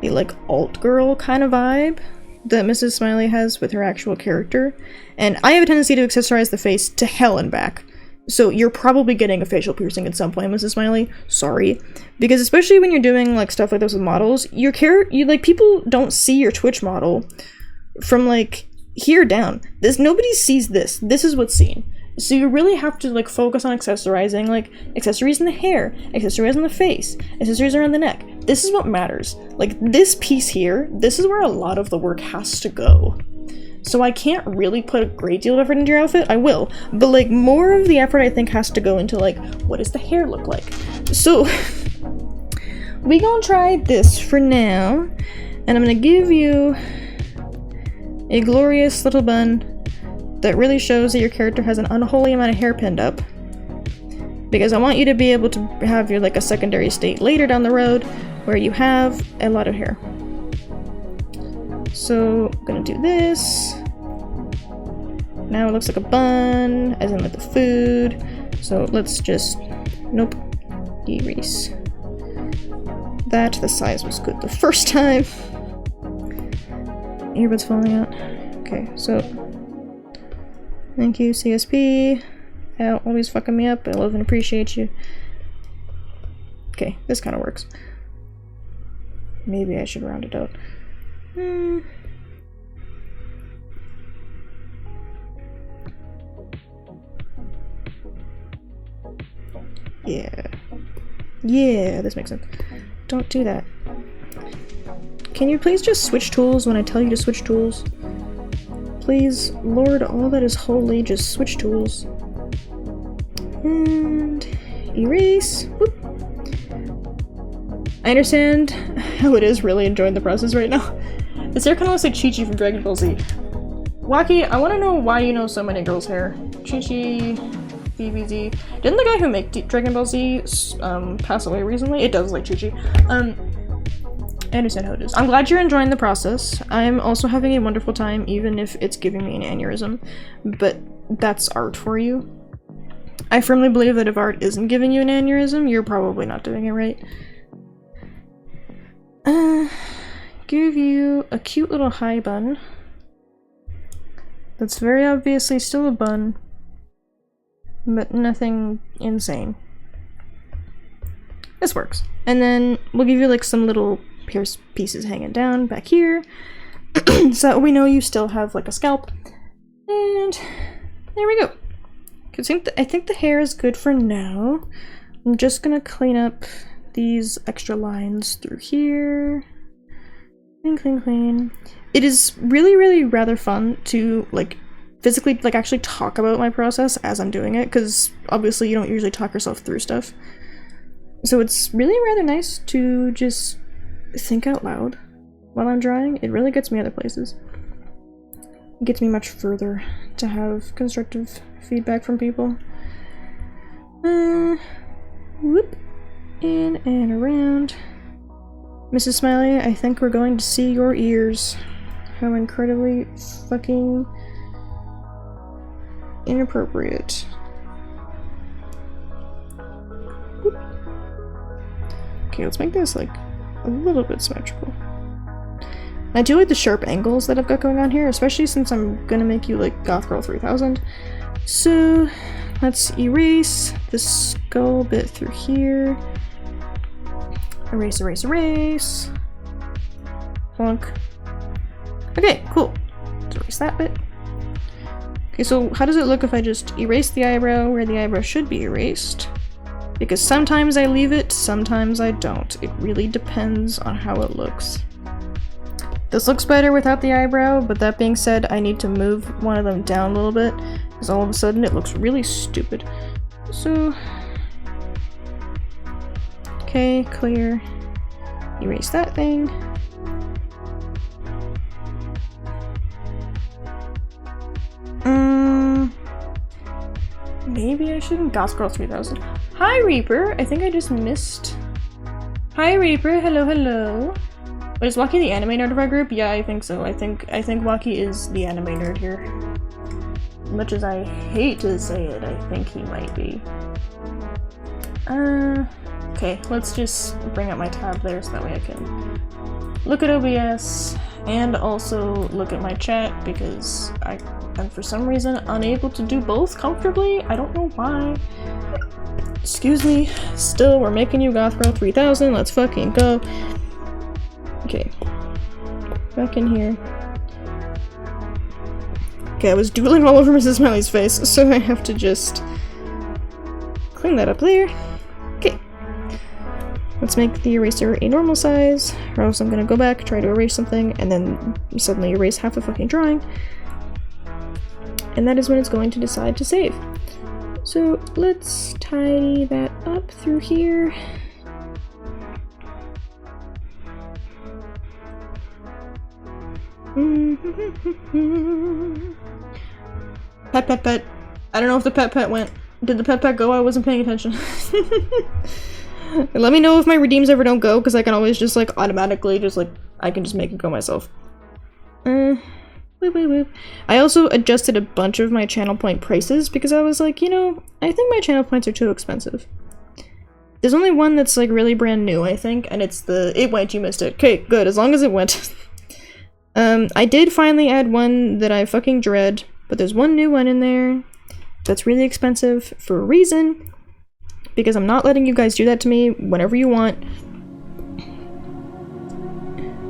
the like alt girl kind of vibe that Mrs. Smiley has with her actual character, and I have a tendency to accessorize the face to hell and back. So you're probably getting a facial piercing at some point, Mrs. Smiley. Sorry. Because especially when you're doing like stuff like this with models, you like people don't see your Twitch model from like here down. Nobody sees this. This is what's seen. So you really have to like focus on accessorizing, like accessories in the hair, accessories on the face, accessories around the neck. This is what matters. Like this piece here, this is where a lot of the work has to go. So I can't really put a great deal of effort into your outfit. I will, but like more of the effort I think has to go into like, what does the hair look like? So we gonna try this for now, and I'm gonna give you a glorious little bun that really shows that your character has an unholy amount of hair pinned up. Because I want you to be able to have your like a secondary state later down the road where you have a lot of hair. So I'm gonna do this. Now it looks like a bun, as in like the food. So let's just, nope, erase. That, the size was good the first time. Earbuds falling out. Okay, so thank you, CSP. Always fucking me up. I love and appreciate you. Okay, this kind of works. Maybe I should round it out. Yeah. Yeah, this makes sense. Don't do that. Can you please just switch tools when I tell you to switch tools? Please, Lord, all that is holy, just switch tools. And erase. Whoop. I understand how it is really enjoying the process right now. This hair kind of looks like Chi-Chi from Dragon Ball Z. Waki, I want to know why you know so many girls' hair. Chi-Chi, BBZ. Didn't the guy who made Dragon Ball Z pass away recently? It does like Chi-Chi. I understand how it is. I'm glad you're enjoying the process. I'm also having a wonderful time, even if it's giving me an aneurysm. But that's art for you. I firmly believe that if art isn't giving you an aneurysm, you're probably not doing it right. Give you a cute little high bun. That's very obviously still a bun, but nothing insane. This works. And then we'll give you like some little pierce pieces hanging down back here, so that we know you still have like a scalp. And there we go. I think the hair is good for now. I'm just gonna clean up these extra lines through here. Clean, clean, clean. It is really, really rather fun to like physically like actually talk about my process as I'm doing it, because obviously you don't usually talk yourself through stuff. So it's really rather nice to just think out loud while I'm drawing. It really gets me other places. It gets me much further to have constructive feedback from people. Whoop. In and around. Mrs. Smiley, I think we're going to see your ears. How incredibly fucking inappropriate. Whoop. Okay, let's make this like a little bit symmetrical. I do like the sharp angles that I've got going on here, especially since I'm gonna make you like Goth Girl 3000. So let's erase the skull bit through here. Erase, erase, erase. Plunk. Okay, cool. Let's erase that bit. Okay, so how does it look if I just erase the eyebrow where the eyebrow should be erased? Because sometimes I leave it, sometimes I don't. It really depends on how it looks. This looks better without the eyebrow, but that being said, I need to move one of them down a little bit, because all of a sudden it looks really stupid. So... okay, clear. Erase that thing. Maybe I shouldn't. Goth Girl 3000. Hi, Reaper! I think I just missed... Hi, Reaper! Hello, hello! Wait, is Waki the anime nerd of our group? Yeah, I think so. I think Waki is the anime nerd here. As much as I hate to say it, I think he might be. Okay, let's just bring up my tab there so that way I can look at OBS and also look at my chat because I am for some reason unable to do both comfortably. I don't know why. Excuse me. Still, we're making you Goth Girl 3000. Let's fucking go. Okay. Back in here. Okay, I was doodling all over Mrs. Smiley's face, so I have to just clean that up there. Okay. Let's make the eraser a normal size, or else I'm gonna go back, try to erase something, and then suddenly erase half the fucking drawing. And that is when it's going to decide to save. So let's tidy that up through here. Pet, pet, pet. I don't know if the pet pet went. Did the pet pet go? I wasn't paying attention. Let me know if my redeems ever don't go, because I can always just like automatically just like I can just make it go myself. Whoop, whoop, whoop. I also adjusted a bunch of my channel point prices because I was like, you know, I think my channel points are too expensive. There's only one that's like really brand new, I think, and it's the it went, you missed it. Okay, good, as long as it went. I did finally add one that I fucking dread, but there's one new one in there that's really expensive for a reason, because I'm not letting you guys do that to me whenever you want.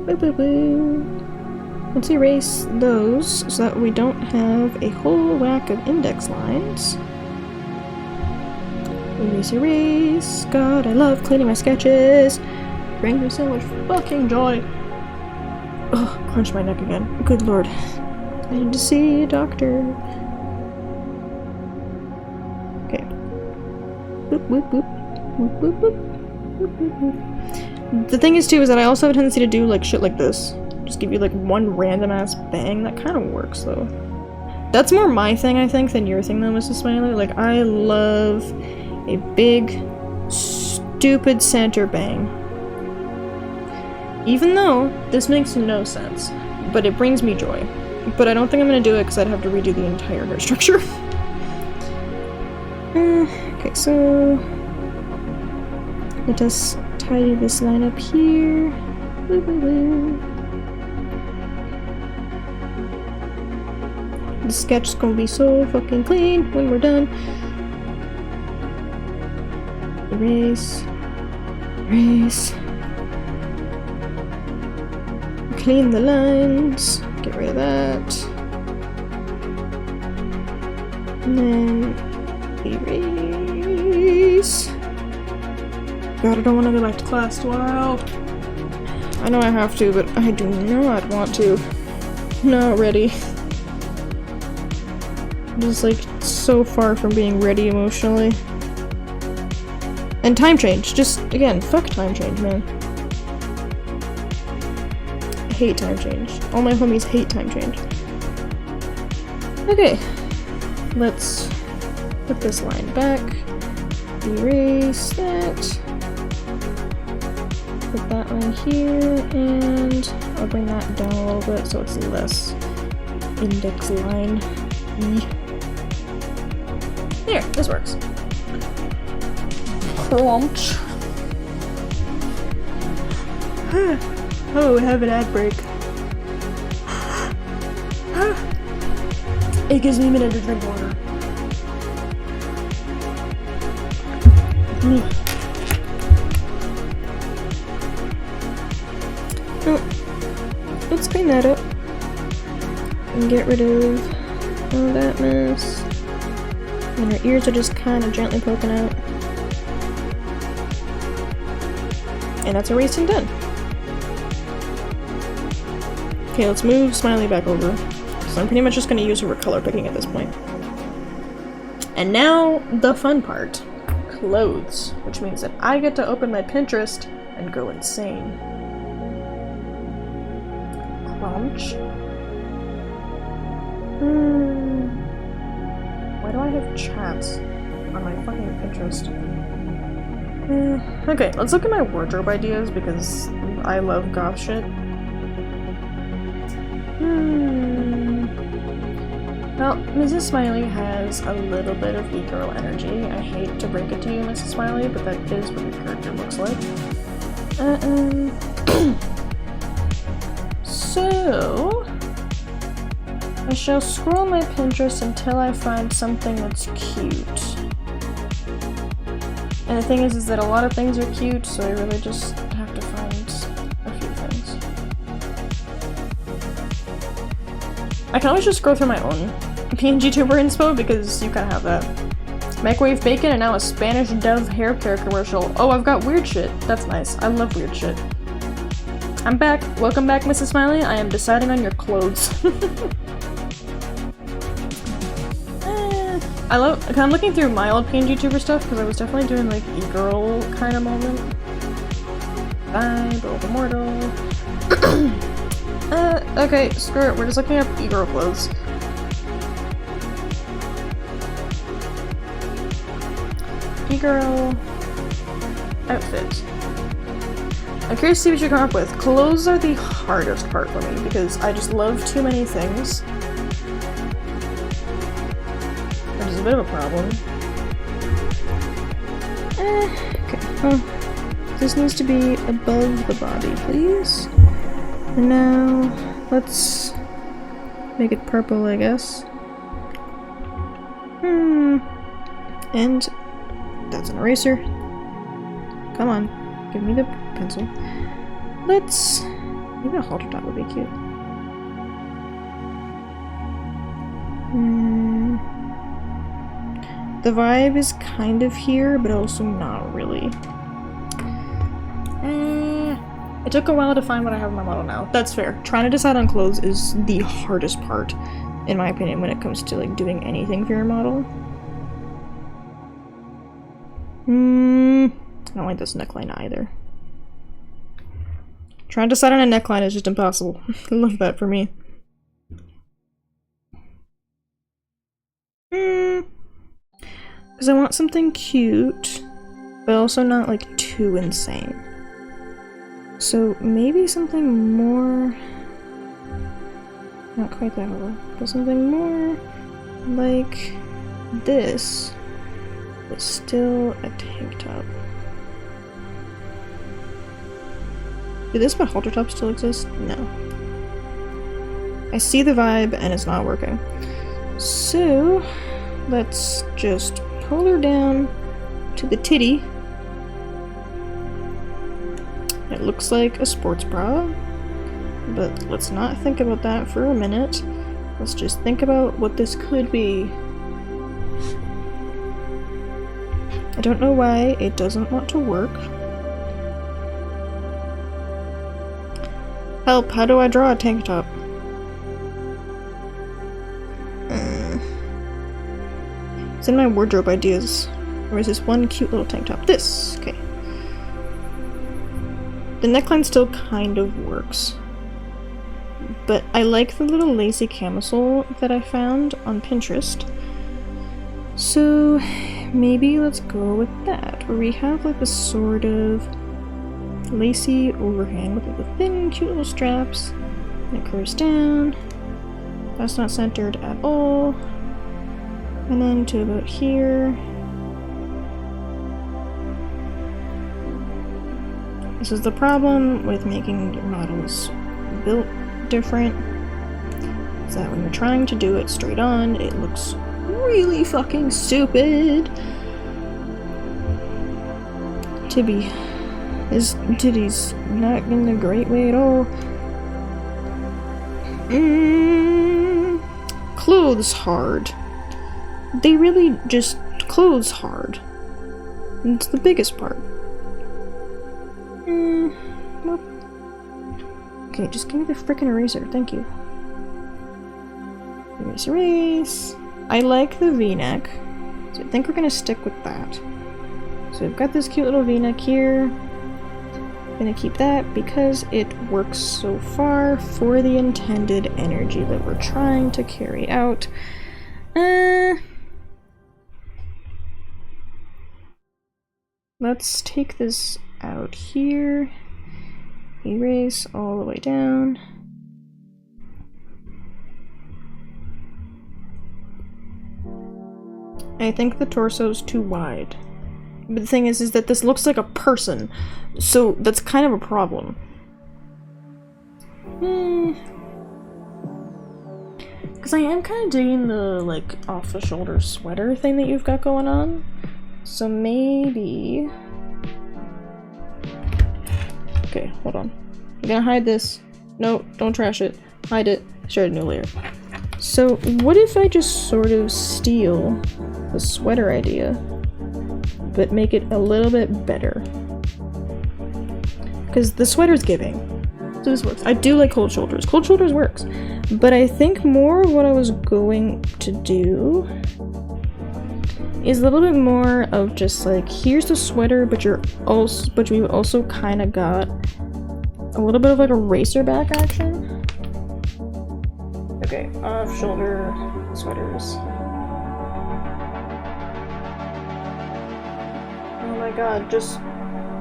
Boo, boo, boo. Let's erase those so that we don't have a whole whack of index lines. Erase, erase. God, I love cleaning my sketches. Brings me so much fucking joy. Ugh, clench my neck again. Good lord. I need to see a doctor. Okay. Boop, boop, boop. Boop, boop, boop. Boop, boop, boop. The thing is too is that I also have a tendency to do like shit like this. Just give you like one random ass bang. That kind of works though. That's more my thing, I think, than your thing though, Mrs. Smiley. Like, I love a big, stupid center bang. Even though this makes no sense, but it brings me joy. But I don't think I'm gonna do it because I'd have to redo the entire hair structure. Okay, so let us tidy this line up here. Woo, woo, woo. The sketch is gonna be so fucking clean when we're done. Erase. Erase. Clean the lines. Get rid of that. And then erase. God, I don't want to go back to class tomorrow. I know I have to, but I do not want to. Not ready. I'm just like so far from being ready emotionally. And time change. Just, again, fuck time change, man. I hate time change. All my homies hate time change. Okay. Let's put this line back. Erase that. Put that line here, and I'll bring that down a little bit so it's less index line. There, this works. Crunch. Oh, have an ad break. It gives me a minute to drink water. Oh, let's clean that up and get rid of Oh, that mess. And her ears are just kind of gently poking out. And that's erased and done. Okay, let's move Smiley back over. So I'm pretty much just going to use her for color picking at this point. And now, the fun part. Clothes. Which means that I get to open my Pinterest and go insane. Crunch. Why do I have chats on my fucking Pinterest? Okay, let's look at my wardrobe ideas because I love goth shit. Well, Mrs. Smiley has a little bit of e-girl energy. I hate to break it to you, Mrs. Smiley, but that is what your character looks like. So... I shall scroll my Pinterest until I find something that's cute. And the thing is that a lot of things are cute, so I really just have to find a few things. I can always just scroll through my own PNG tuber inspo because you kind of have that. Microwave bacon and now a Spanish Dove hair care commercial. Oh, I've got weird shit. That's nice. I love weird shit. I'm back. Welcome back, Mrs. Smiley. I am deciding on your clothes. I'm looking through my old PNG tuber stuff because I was definitely doing like e-girl kind of moment. Bye, Boba Mortal. Okay, screw it. We're just looking up e-girl clothes. E-girl outfit. I'm curious to see what you come up with. Clothes are the hardest part for me because I just love too many things. Which is a bit of a problem. Okay. Oh, this needs to be above the body, please. And now, let's make it purple, I guess. And that's an eraser. Come on, give me the pencil. Let's... maybe a halter top would be cute. The vibe is kind of here, but also not really. It took a while to find what I have in my model now. That's fair. Trying to decide on clothes is the hardest part, in my opinion, when it comes to like doing anything for your model. I don't like this neckline either. Trying to decide on a neckline is just impossible. I love that for me. Because I want something cute, but also not like too insane. So maybe something more... not quite that low, but something more like this, but still a tank top. Do this but halter top still exist? No. I see the vibe and it's not working. So let's just pull her down to the titty. It looks like a sports bra, but let's not think about that for a minute. Let's just think about what this could be. I don't know why it doesn't want to work. Help, how do I draw a tank top? It's in my wardrobe ideas. Or is this one cute little tank top? This! Okay. The neckline still kind of works. But I like the little lacy camisole that I found on Pinterest. So maybe let's go with that. Where we have like a sort of lacy overhang with like the thin, cute little straps. And it curves down. That's not centered at all. And then to about here. This is the problem with making your models built different. Is that when you're trying to do it straight on, it looks really fucking stupid. Tibby. His titty's not in a great way at all. clothes hard. They really just clothes hard. And it's the biggest part. Nope. Okay, just give me the frickin' eraser, thank you. Erase, erase. I like the V-neck, so I think we're gonna stick with that. So we've got this cute little V-neck here. I'm gonna keep that because it works so far for the intended energy that we're trying to carry out. Let's take this out here. Erase all the way down. I think the torso's too wide. But the thing is that this looks like a person, so that's kind of a problem. Because I am kind of digging the, like, off-the-shoulder sweater thing that you've got going on. So maybe... Okay, hold on. I'm gonna hide this. No, don't trash it. Hide it. Start a new layer. So what if I just sort of steal the sweater idea, but make it a little bit better? Because the sweater's giving. So this works. I do like cold shoulders. Cold shoulders works. But I think more of what I was going to do is a little bit more of just like, here's the sweater, but we've also kind of got a little bit of like a racer back action. Okay, off-shoulder sweaters. Oh my god, just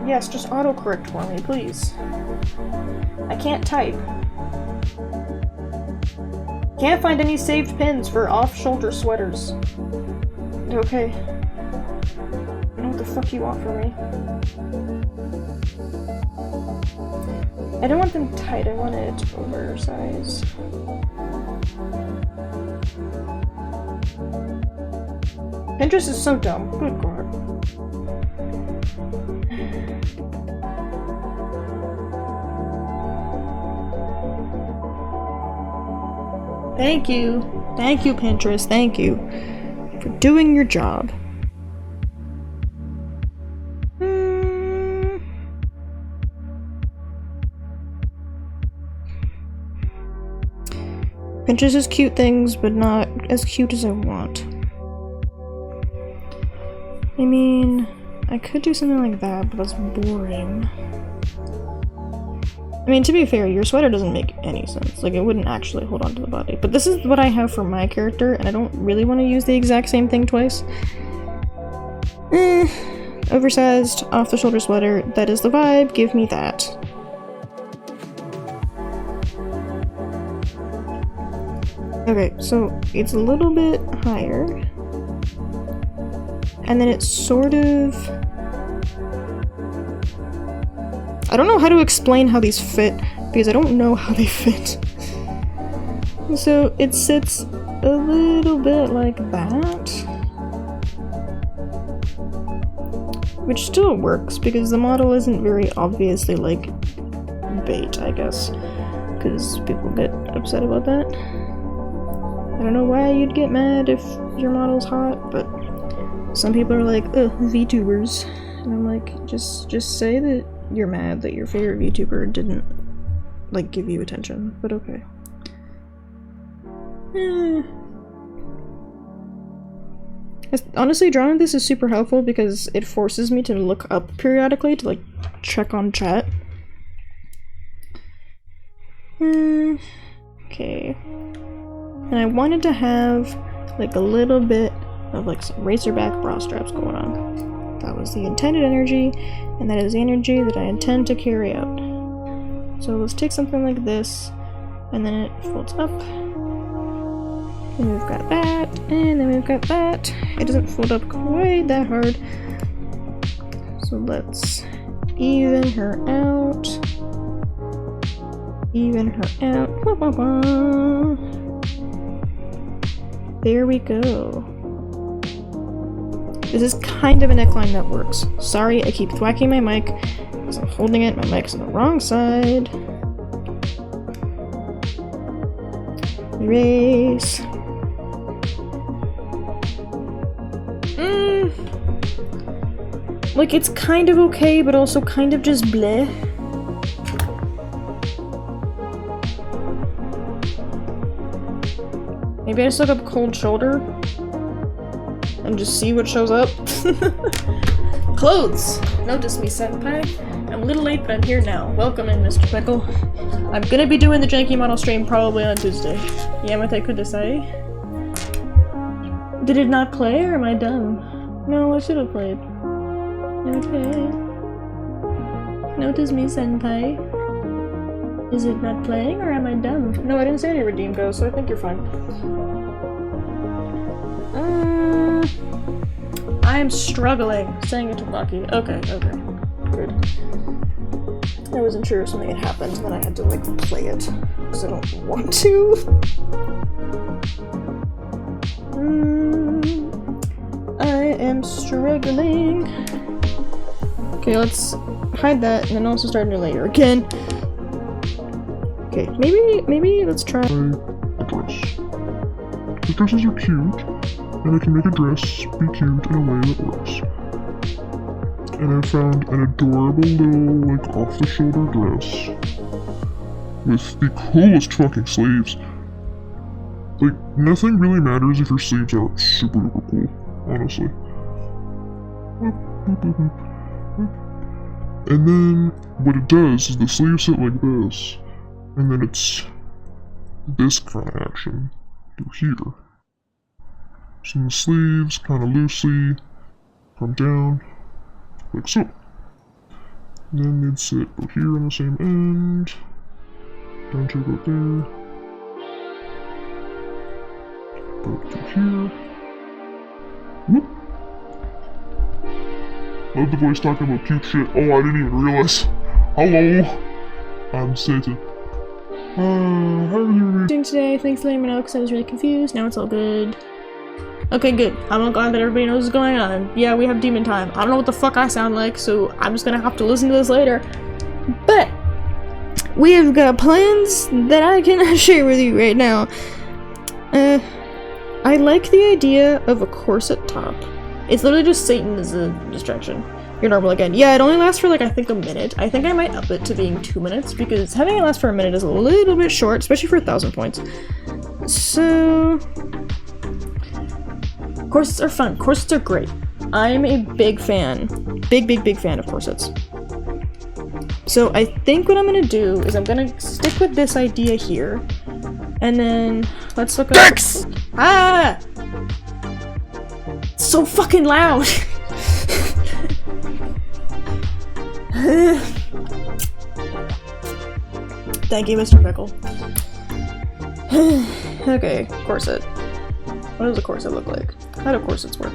autocorrect for me, please. I can't type. Can't find any saved pins for off-shoulder sweaters. Okay. I know what the fuck you want from me. I don't want them tight, I want it oversized. Pinterest is so dumb. Good god. Thank you. Thank you, Pinterest. Thank you for doing your job. Pinterest is cute things, but not as cute as I want. I mean, I could do something like that, but that's boring. I mean, to be fair, your sweater doesn't make any sense. Like, it wouldn't actually hold on to the body. But this is what I have for my character, and I don't really want to use the exact same thing twice. Oversized, off-the-shoulder sweater. That is the vibe. Give me that. Okay, so it's a little bit higher. And then it's sort of... I don't know how to explain how these fit, because I don't know how they fit. So it sits a little bit like that. Which still works, because the model isn't very obviously, like, bait, I guess. Because people get upset about that. I don't know why you'd get mad if your model's hot, but some people are like, ugh, VTubers. And I'm like, just say that you're mad that your favorite VTuber didn't, like, give you attention, but okay. Honestly, drawing this is super helpful because it forces me to look up periodically to, like, check on chat. Okay. And I wanted to have, like, a little bit of, like, some racerback bra straps going on. That was the intended energy, and that is the energy that I intend to carry out. So let's take something like this, and then it folds up. And we've got that, and then we've got that. It doesn't fold up quite that hard. So let's even her out. Even her out. Wah, wah, wah. There we go. This is kind of a neckline that works. Sorry, I keep thwacking my mic because I'm holding it. My mic's on the wrong side. Erase. Like, it's kind of okay, but also kind of just bleh. Maybe I just look up cold shoulder and just see what shows up. Clothes! Notice me, senpai. I'm a little late, but I'm here now. Welcome in, Mr. Pickle. I'm gonna be doing the janky model stream probably on Tuesday. Yamate kudasai. Did it not play, or am I dumb? No, I should have played. Okay. Notice me, senpai. Is it not playing, or am I dumb? No, I didn't say any redeem goes, so I think you're fine. I am struggling saying it to Bucky. Okay, okay. Good. I wasn't sure if something had happened, and then I had to, like, play it. Because I don't want to. I am struggling. Okay, let's hide that, and then also start a new layer again. Okay, maybe let's try a dress. The dresses are cute, and I can make a dress be cute in a way that works. And I found an adorable little, like, off-the-shoulder dress with the coolest fucking sleeves. Like, nothing really matters if your sleeves aren't super duper cool, honestly. And then, what it does is the sleeves sit like this, and then it's this kind of action through here. So the sleeves kind of loosely come down, like so. And then they'd sit over here on the same end, down to about there, about to here. Whoop! Love the voice talking about cute shit. Oh, I didn't even realize. Hello! I'm Satan. How are you doing today? Thanks for letting me know because I was really confused. Now it's all good. Okay, good. I'm glad that everybody knows what's going on. Yeah, we have demon time. I don't know what the fuck I sound like, so I'm just gonna have to listen to this later. But we have got plans that I can share with you right now. I like the idea of a corset top. It's literally just Satan as a distraction. You're normal again. Yeah, it only lasts for like, I think a minute. I think I might up it to being 2 minutes because having it last for a minute is a little bit short, especially for 1,000 points. So, corsets are fun. Corsets are great. I'm a big fan. Big fan of corsets. So I think what I'm gonna do is I'm gonna stick with this idea here. And then, let's look up- Dicks! Ah! It's so fucking loud! Thank you, Mr. Pickle. Okay, corset. What does a corset look like? How do corsets work?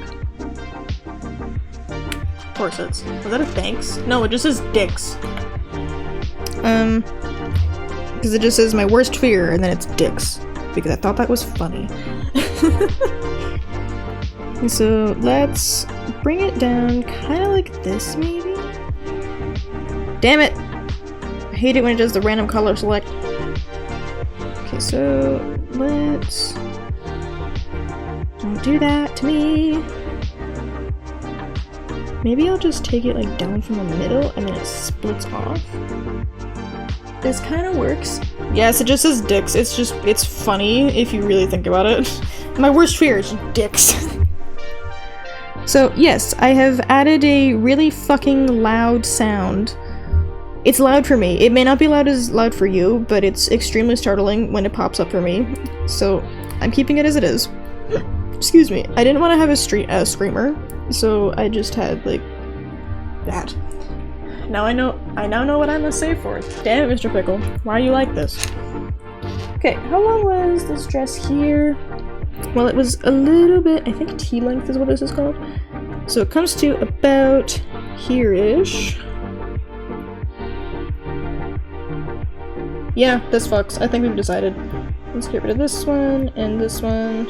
Corsets. Was that a thanks? No, it just says dicks. Because it just says my worst fear and then it's dicks. Because I thought that was funny. So let's bring it down kind of like this, maybe? Damn it! I hate it when it does the random color select. Okay, so let's... Don't do that to me! Maybe I'll just take it like down from the middle and then it splits off. This kind of works. Yes, it just says dicks. It's funny if you really think about it. My worst fear is dicks. So yes, I have added a really fucking loud sound. It's loud for me. It may not be as loud for you, but it's extremely startling when it pops up for me. So I'm keeping it as it is. Excuse me. I didn't want to have a screamer, so I just had like that. Now I now know what I must say for it. Damn it, Mr. Pickle. Why are you like this? Okay, how long was this dress here? Well, it was a little bit, I think T-length is what this is called. So it comes to about here-ish. Yeah, this fucks. I think we've decided. Let's get rid of this one and this one.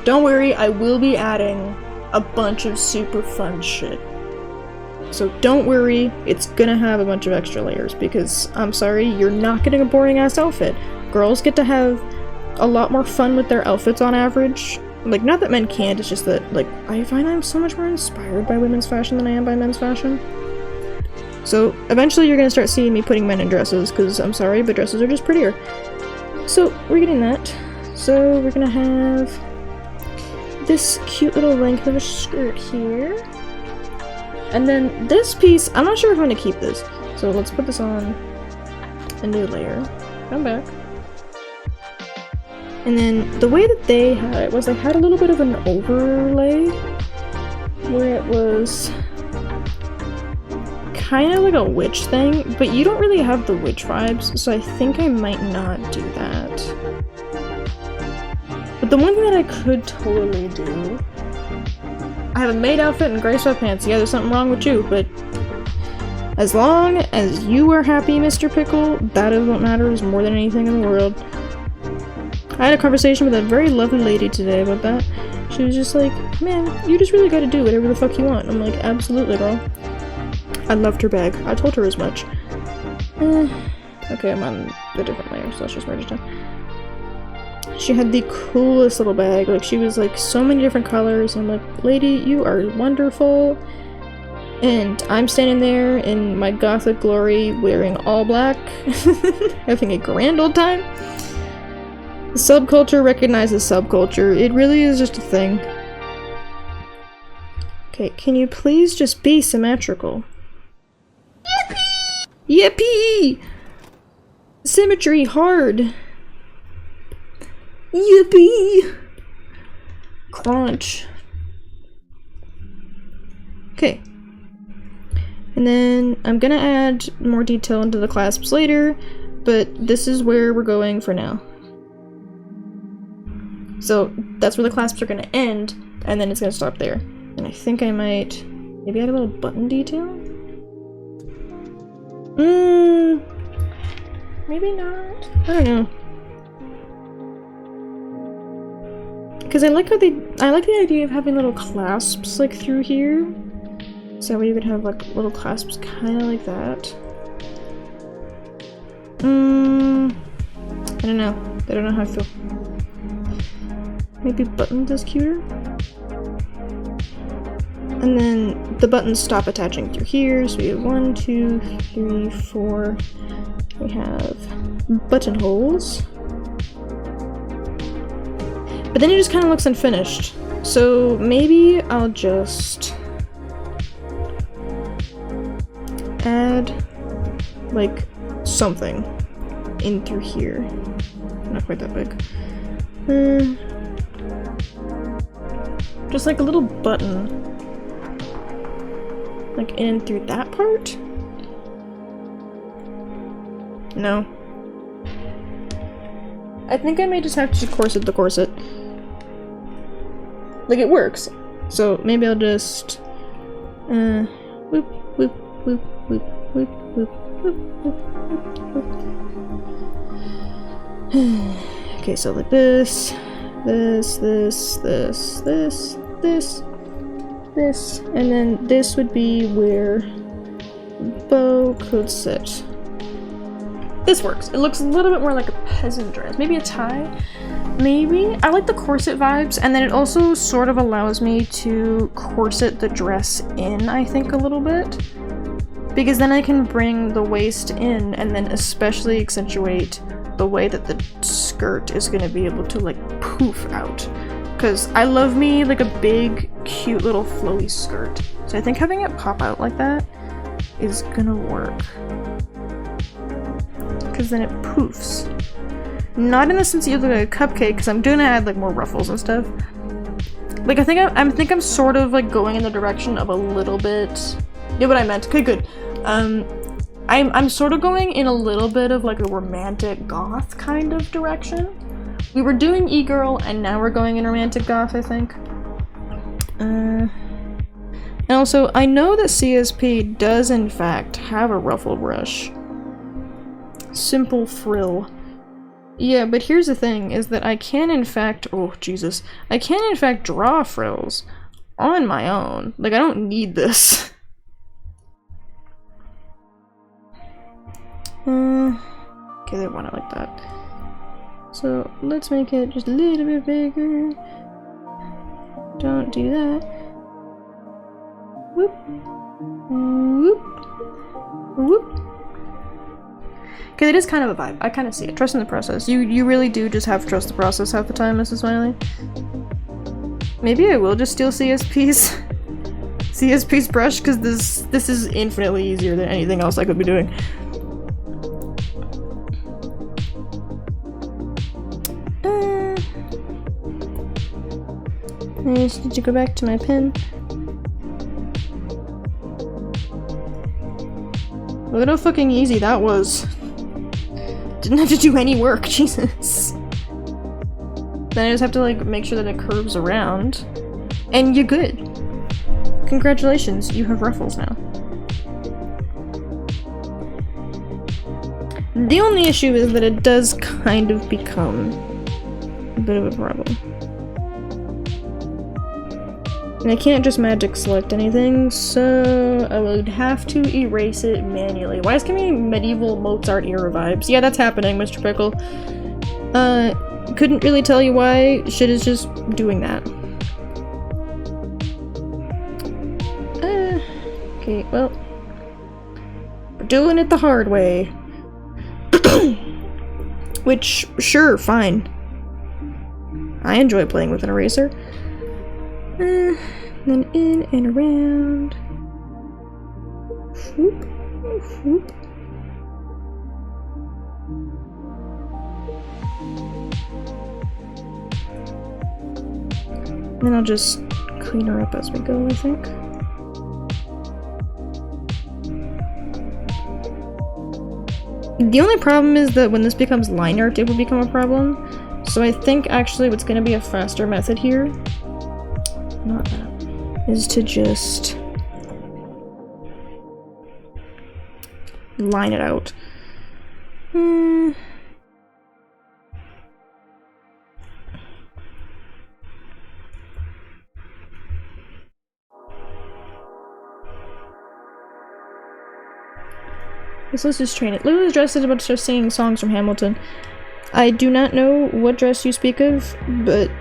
Don't worry, I will be adding a bunch of super fun shit. So don't worry, it's gonna have a bunch of extra layers because, I'm sorry, you're not getting a boring ass outfit. Girls get to have a lot more fun with their outfits on average, Like, not that men can't, it's just that, like, I find I'm so much more inspired by women's fashion than I am by men's fashion. So, eventually you're gonna start seeing me putting men in dresses, because I'm sorry, but dresses are just prettier. So, we're getting that. So, we're gonna have this cute little length of a skirt here. And then this piece, I'm not sure if I'm gonna keep this. So, let's put this on a new layer. Come back. And then the way that they had it was they had a little bit of an overlay where it was kind of like a witch thing, but you don't really have the witch vibes, so I think I might not do that. But the one thing that I could totally do, I have a maid outfit and gray sweatpants. Yeah, there's something wrong with you, but as long as you are happy, Mr. Pickle, that is what matters more than anything in the world. I had a conversation with a very lovely lady today about that. She was just like, man, you just really gotta do whatever the fuck you want. I'm like, absolutely, bro. I loved her bag. I told her as much. Okay, I'm on the different layer, so let's just merge it down. She had the coolest little bag. Like, she was like so many different colors. I'm like, lady, you are wonderful. And I'm standing there in my gothic glory wearing all black, having a grand old time. Subculture recognizes subculture. It really is just a thing. Okay, can you please just be symmetrical? Yippee! Yippee! Symmetry hard! Yippee! Crunch. Okay. And then I'm gonna add more detail into the clasps later, but this is where we're going for now. So that's where the clasps are gonna end, and then it's gonna stop there. And I think I might maybe add a little button detail? Maybe not. I don't know. Because I like how I like the idea of having little clasps like through here. So that way you could have like little clasps kind of like that. I don't know. I don't know how I feel. Maybe buttons is cuter? And then the buttons stop attaching through here, so we have 1, 2, 3, 4. We have buttonholes. But then it just kind of looks unfinished. So maybe I'll just add like something in through here. Not quite that big. Just like a little button. Like in and through that part? No. I think I may just have to corset the corset. Like, it works. So maybe I'll just whoop, whoop, whoop, whoop, whoop, whoop, whoop, whoop, whoop. Okay, so like this, this, and then this would be where bow could sit. This works. It looks a little bit more like a peasant dress. Maybe a tie? Maybe? I like the corset vibes, and then it also sort of allows me to corset the dress in, I think, a little bit. Because then I can bring the waist in, and then especially accentuate the way that the skirt is going to be able to, like, poof out. Because I love me, like, a big, cute little flowy skirt. So I think having it pop out like that is gonna work. Because then it poofs. Not in the sense that you look like a cupcake, because I'm gonna add like more ruffles and stuff. Like I think I'm sort of like going in the direction of a little bit. Yeah, what I meant. Okay, good. I'm sort of going in a little bit of like a romantic goth kind of direction. We were doing e-girl, and now we're going in romantic goth, I think. And also, I know that CSP does in fact have a ruffled brush. Simple frill. Yeah, but here's the thing, is that I can in fact- oh, Jesus. I can in fact draw frills on my own. Like, I don't need this. Okay, they want it like that. So, let's make it just a little bit bigger. Don't do that. Whoop. Whoop. Whoop. Okay, it is kind of a vibe. I kind of see it. Trust in the process. You really do just have to trust the process half the time, Mrs. Smiley. Maybe I will just steal CSP's brush, because this is infinitely easier than anything else I could be doing. I just need to go back to my pen. Look at how fucking easy that was. Didn't have to do any work, Jesus. Then I just have to like make sure that it curves around. And you're good. Congratulations, you have ruffles now. The only issue is that it does kind of become a bit of a problem. And I can't just magic select anything, so I would have to erase it manually. Why is it giving me medieval Mozart era vibes? Yeah, that's happening, Mr. Pickle. Couldn't really tell you why. Shit is just doing that. Okay, well. We're doing it the hard way. Which, sure, fine. I enjoy playing with an eraser. Then in and around. Whoop, whoop. Then I'll just clean her up as we go, I think. The only problem is that when this becomes line art, it will become a problem. So I think actually what's going to be a faster method here, not that, is to just line it out. Let's just train it. Lulu's dress is about to start singing songs from Hamilton. I do not know what dress you speak of, but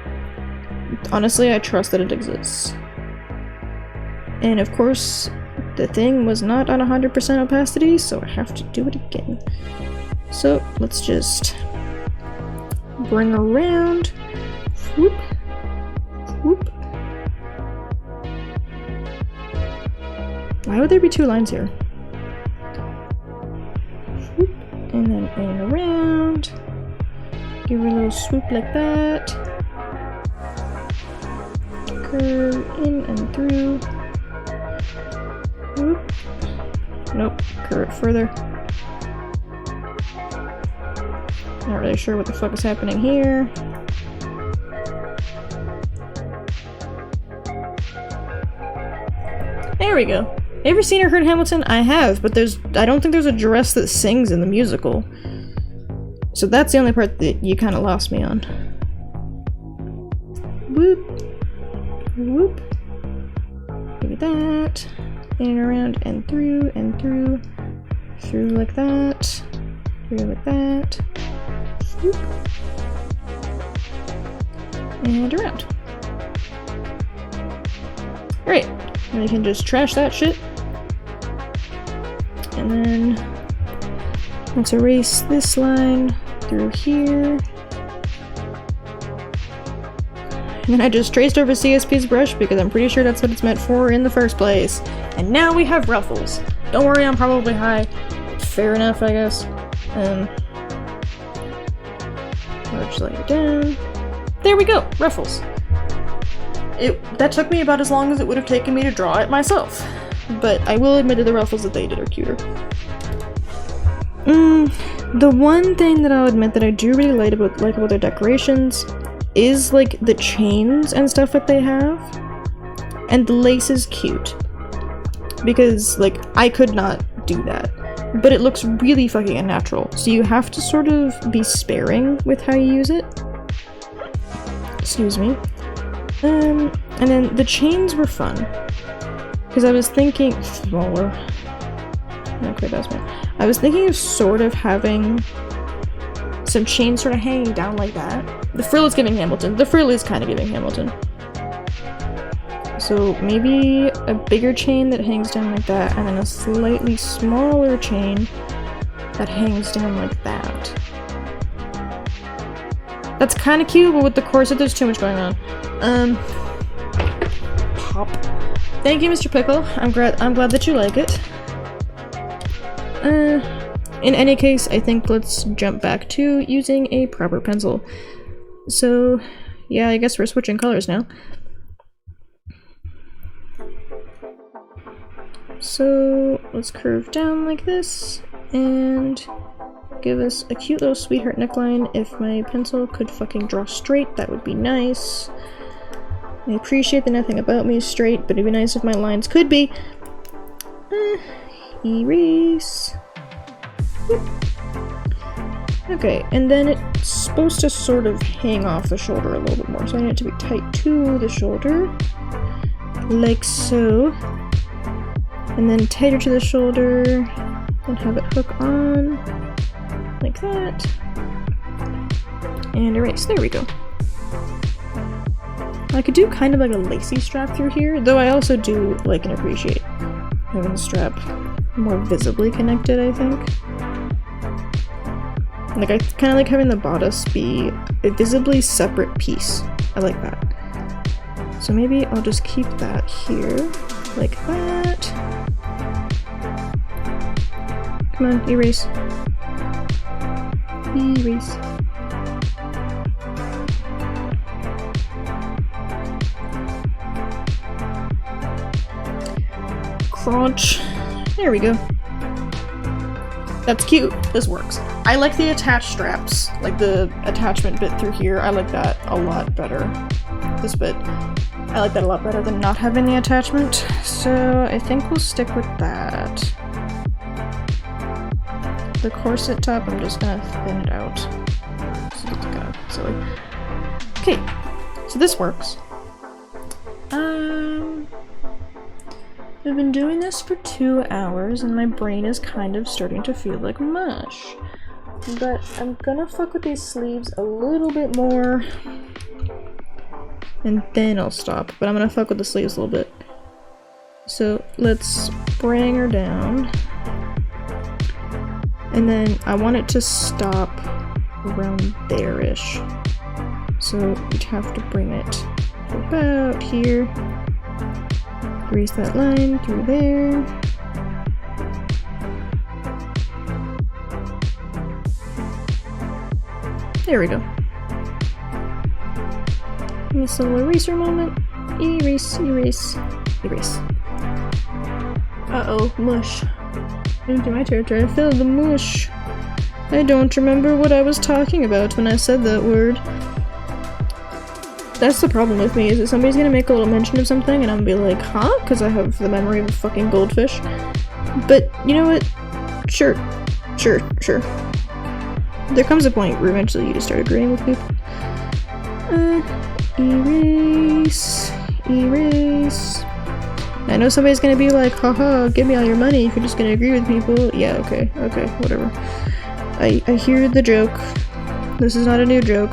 honestly, I trust that it exists. And of course, the thing was not on 100% opacity, so I have to do it again. So let's just bring around. Whoop. Whoop. Why would there be two lines here? Whoop. And then in and around. Give her a little swoop like that. Curve in and through. Whoop. Nope. Curve it further. Not really sure what the fuck is happening here. There we go. Ever seen or heard Hamilton? I have, but I don't think there's a dress that sings in the musical. So that's the only part that you kind of lost me on. Whoop. Whoop. Give it that. In and around and through and through. Through like that. Through like that. Whoop. And around. Alright. And we can just trash that shit. And then let's erase this line through here. And then I just traced over CSP's brush because I'm pretty sure that's what it's meant for in the first place. And now we have ruffles. Don't worry, I'm probably high. Fair enough, I guess. Just lay it down. There we go! Ruffles. That took me about as long as it would have taken me to draw it myself. But I will admit that the ruffles that they did are cuter. The one thing that I'll admit that I do really like about their decorations is like the chains and stuff that they have. And the lace is cute. Because like I could not do that. But it looks really fucking unnatural. So you have to sort of be sparing with how you use it. Excuse me. And then the chains were fun. Because I was thinking smaller. Okay, that's me. I was thinking of sort of having some chains sort of hanging down like that. The frill is giving Hamilton. The frill is kind of giving Hamilton. So maybe a bigger chain that hangs down like that, and then a slightly smaller chain that hangs down like that. That's kind of cute, but with the corset there's too much going on. Pop. Thank you, Mr. Pickle. I'm glad that you like it. In any case, I think let's jump back to using a proper pencil. So, yeah, I guess we're switching colors now. So, let's curve down like this, and give us a cute little sweetheart neckline. If my pencil could fucking draw straight, that would be nice. I appreciate that nothing about me is straight, but it'd be nice if my lines could be. Erase. Whoop. Okay, and then it's supposed to sort of hang off the shoulder a little bit more, so I need it to be tight to the shoulder. Like so. And then tighter to the shoulder, and have it hook on. Like that. And erase. There we go. I could do kind of like a lacy strap through here, though I also do like and appreciate having the strap more visibly connected, I think. Like, I kind of like having the bodice be a visibly separate piece. I like that. So maybe I'll just keep that here, like that. Come on, erase. Erase. Crunch. There we go. That's cute. This works. I like the attached straps, like the attachment bit through here. I like that a lot better. This bit. I like that a lot better than not having the attachment. So I think we'll stick with that. The corset top, I'm just gonna thin it out. So it's kind of silly. Okay, so this works. I've been doing this for 2 hours and my brain is kind of starting to feel like mush. But I'm gonna fuck with these sleeves a little bit more and then I'll stop. But I'm gonna fuck with the sleeves a little bit. So let's bring her down. And then I want it to stop around there-ish. So you'd have to bring it to about here. Erase that line through there. There we go. This little eraser moment. Erase, erase, erase. Uh-oh, mush. Into my territory, I filled the mush. I don't remember what I was talking about when I said that word. That's the problem with me, is that somebody's gonna make a little mention of something and I'm gonna be like, huh? Because I have the memory of a fucking goldfish. But, you know what? Sure. Sure, sure. There comes a point where eventually you just start agreeing with people. Erase. Erase. I know somebody's gonna be like, haha, give me all your money if you're just gonna agree with people. Yeah, okay, okay, whatever. I hear the joke. This is not a new joke.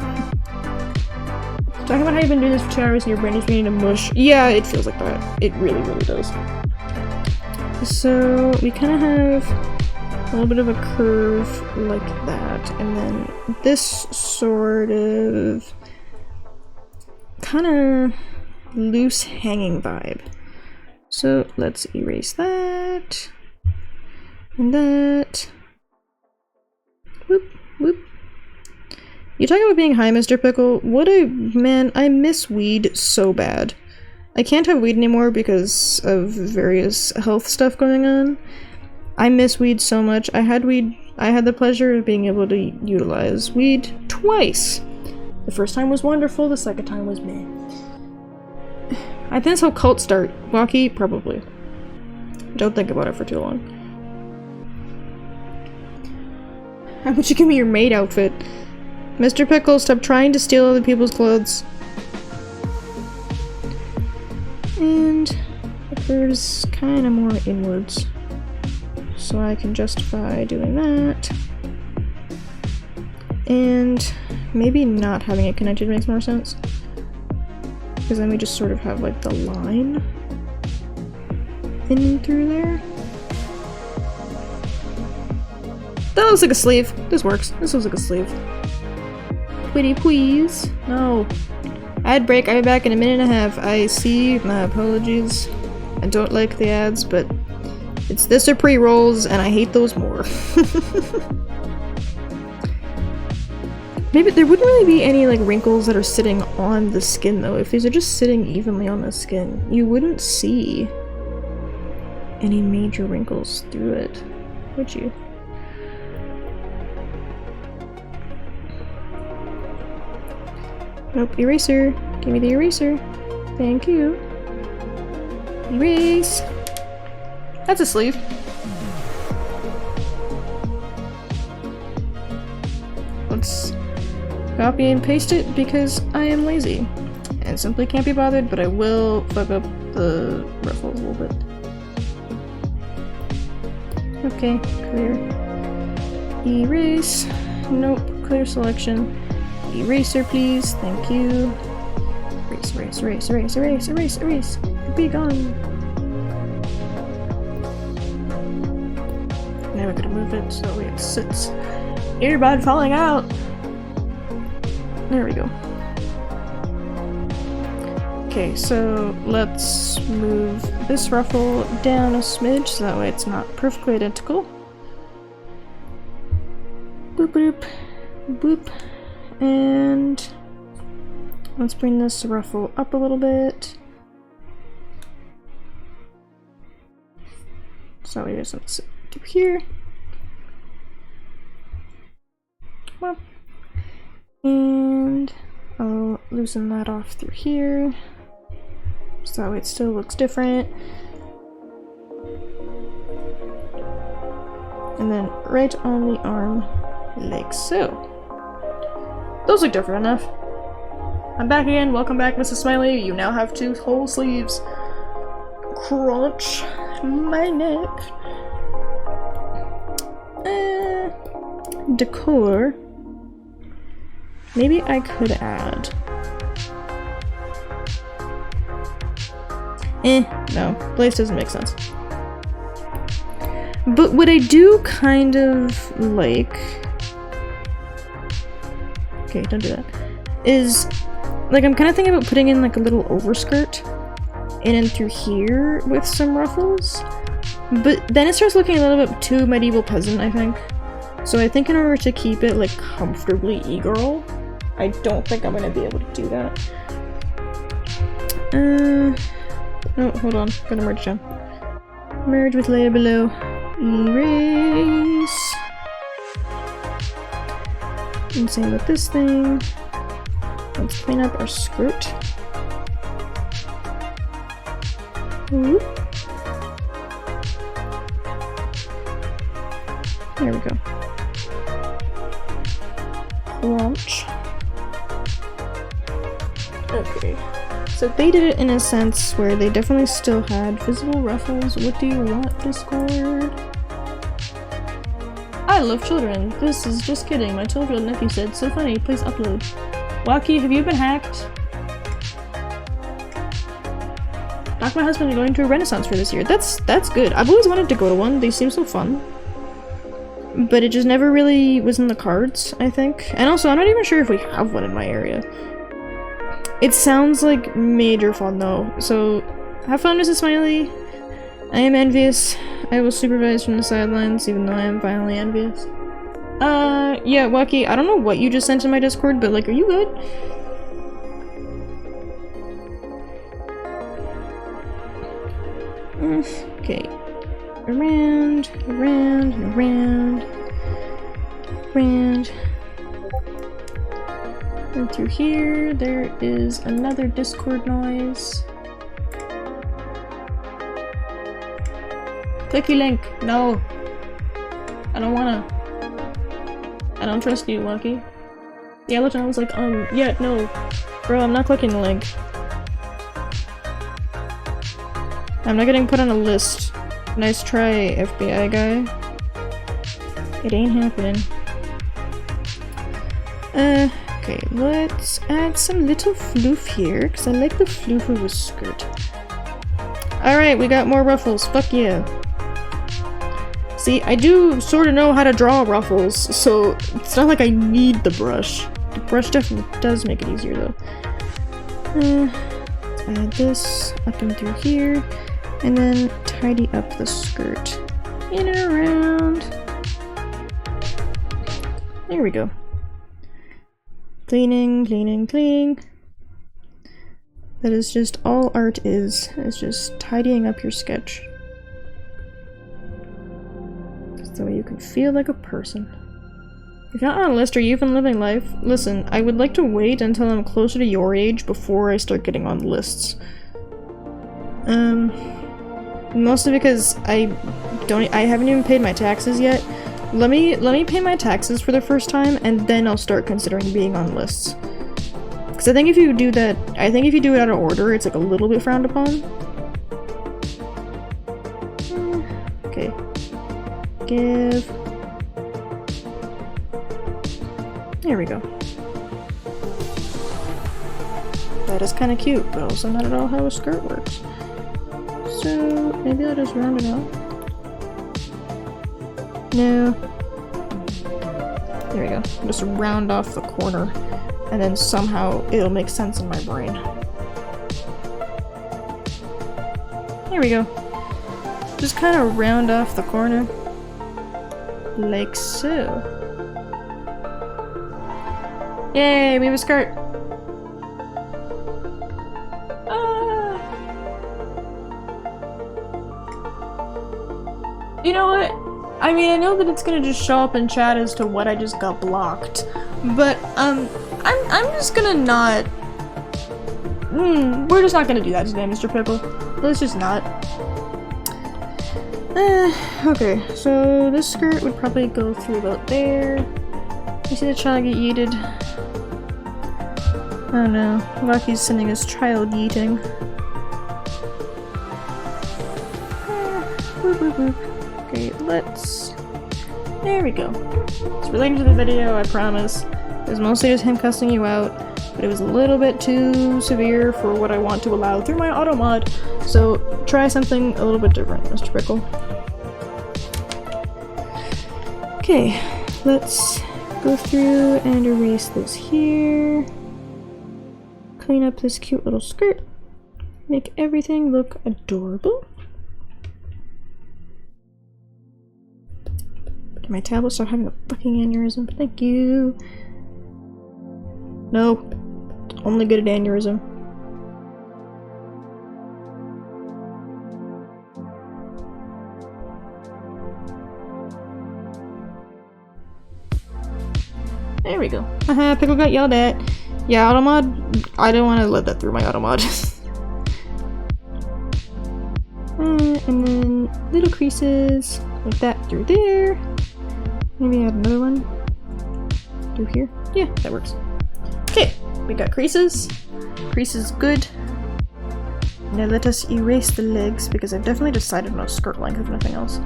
Talking about how you've been doing this for 2 hours and your brain is beginning to mush. Yeah, it feels like that. It really, really does. So, we kind of have a little bit of a curve like that, and then this sort of kind of loose hanging vibe. So, let's erase that, and that. Whoop, whoop. You talking about being high, Mr. Pickle? Man, I miss weed so bad. I can't have weed anymore because of various health stuff going on. I miss weed so much. I had the pleasure of being able to utilize weed twice. The first time was wonderful, the second time was meh. I think that's how cults start. Walkie? Probably. Don't think about it for too long. How about you give me your maid outfit? Mr. Pickle, stop trying to steal other people's clothes. And it curves kind of more inwards. So I can justify doing that. And maybe not having it connected makes more sense. because then we just sort of have like the line in and through there. That looks like a sleeve. This works. This looks like a sleeve. Pretty please. No. Ad break. I'll be back in a minute and a half. I see. My apologies. I don't like the ads, but it's this or pre-rolls, and I hate those more. Maybe there wouldn't really be any like wrinkles that are sitting on the skin though. If these are just sitting evenly on the skin, you wouldn't see any major wrinkles through it, would you? Nope, eraser. Give me the eraser. Thank you. Erase. That's a sleeve. Let's copy and paste it because I am lazy and simply can't be bothered, but I will fuck up the ruffles a little bit. Okay, clear. Erase. Nope, clear selection. Eraser, please. Thank you. Erase, erase, erase, erase, erase, erase, erase. Be gone. Now we're gonna move it so it sits. Earbud falling out! There we go. Okay, so let's move this ruffle down a smidge so that way it's not perfectly identical. Boop boop. Boop. And let's bring this ruffle up a little bit. So we just want to sit through here. Come on. And I'll loosen that off through here. So that way it still looks different. And then right on the arm, like so. Those look different enough. I'm back again. Welcome back, Mrs. Smiley. You now have 2 whole sleeves. Crunch my neck. Decor. Maybe I could add. No. Blaze doesn't make sense. But what I do kind of like... Okay, don't do that. Is, like, I'm kind of thinking about putting in, like, a little overskirt in and through here with some ruffles. But then it starts looking a little bit too medieval peasant, I think. So I think in order to keep it, like, comfortably e-girl, I don't think I'm gonna be able to do that. No, hold on. Gonna merge down. Merge with layer below. Erase. And same with this thing. Let's clean up our skirt. Whoop. There we go. Launch. Okay. So they did it in a sense where they definitely still had visible ruffles. What do you want, Discord? I love children. This is just kidding. My 12-year-old nephew said, so funny, please upload. Waki, have you been hacked? Doc, my husband is going to a Renaissance fair this year. That's good. I've always wanted to go to one. They seem so fun. But it just never really was in the cards, I think. And also, I'm not even sure if we have one in my area. It sounds like major fun though. So, have fun, Mrs. Smiley. I am envious. I will supervise from the sidelines, even though I am violently envious. Yeah, Waki, I don't know what you just sent in my Discord, but like, are you good? Okay. Around, around, around, around. And through here, there is another Discord noise. Clicky link. No. I don't wanna. I don't trust you, Lucky. Yeah, look, I was like, yeah, no. Bro, I'm not clicking the link. I'm not getting put on a list. Nice try, FBI guy. It ain't happening. Okay, let's add some little floof here, because I like the floof of a skirt. Alright, we got more ruffles. Fuck yeah. See, I do sort of know how to draw ruffles, so it's not like I need the brush. The brush definitely does make it easier, though. Let's add this up and through here, and then tidy up the skirt. In and around. There we go. Cleaning, cleaning, cleaning. That is just all art is just tidying up your sketch. So you can feel like a person. If you're not on a list or you're even living life, listen, I would like to wait until I'm closer to your age before I start getting on lists. Mostly because I haven't even paid my taxes yet. Let me pay my taxes for the first time, and then I'll start considering being on lists. Because I think if you do that, if you do it out of order, it's like a little bit frowned upon. Okay. Give. There we go. That is kind of cute, but also not at all how a skirt works. So maybe I'll just round it out. No. There we go. Just round off the corner, and then somehow it'll make sense in my brain. There we go. Just kind of round off the corner. Like so. Yay, we have a skirt! Ah. You know what? I mean, I know that it's gonna just show up in chat as to what I just got blocked, but I'm just gonna not. We're just not gonna do that today, Mr. Pickle. Let's just not. Okay, so this skirt would probably go through about there. You see the child get yeeted? Oh no, Rocky's sending his child yeeting. Whoop, whoop, whoop. Okay, let's... There we go. It's related to the video, I promise. It was mostly just him cussing you out, but it was a little bit too severe for what I want to allow through my auto mod. So try something a little bit different, Mr. Pickle. Okay, let's go through and erase this here. Clean up this cute little skirt. Make everything look adorable. Did my tablet start having a fucking aneurysm? Thank you. No. It's only good at aneurysm. There we go. Haha, Pickle got yelled at. Yeah, automod. I don't want to let that through my automod. And then little creases like that through there. Maybe add another one through here. Yeah, that works. Okay, we got creases. Creases good. Now let us erase the legs because I've definitely decided on a skirt length if nothing else.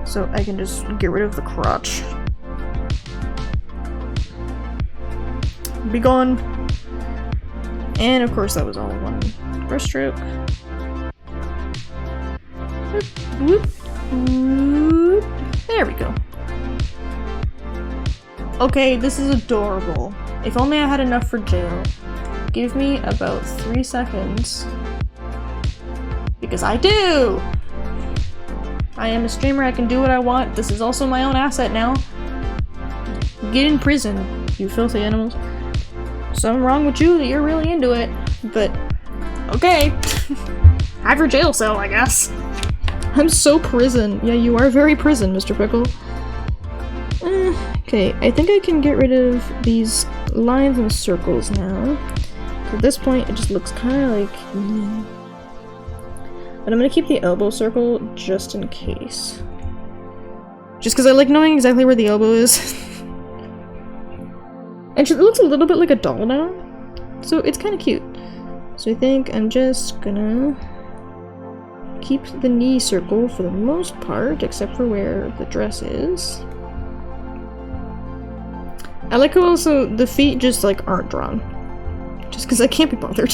So I can just get rid of the crotch. Be gone. And of course that was all one brush stroke. Whoop, whoop. There we go. Okay, this is adorable. If only I had enough for jail. Give me about 3 seconds. Because I do! I am a streamer, I can do what I want. This is also my own asset now. Get in prison, you filthy animals. Something wrong with you that you're really into it, but okay. Have your jail cell, I guess. I'm so prison. Yeah, you are very prison, Mr. Pickle. Okay, I think I can get rid of these lines and circles now. At this point, it just looks kind of like... But I'm gonna keep the elbow circle just in case. Just because I like knowing exactly where the elbow is. And it looks a little bit like a doll now, so it's kind of cute. So I think I'm just gonna keep the knee circle for the most part, except for where the dress is. I like how also the feet just like aren't drawn. Just because I can't be bothered.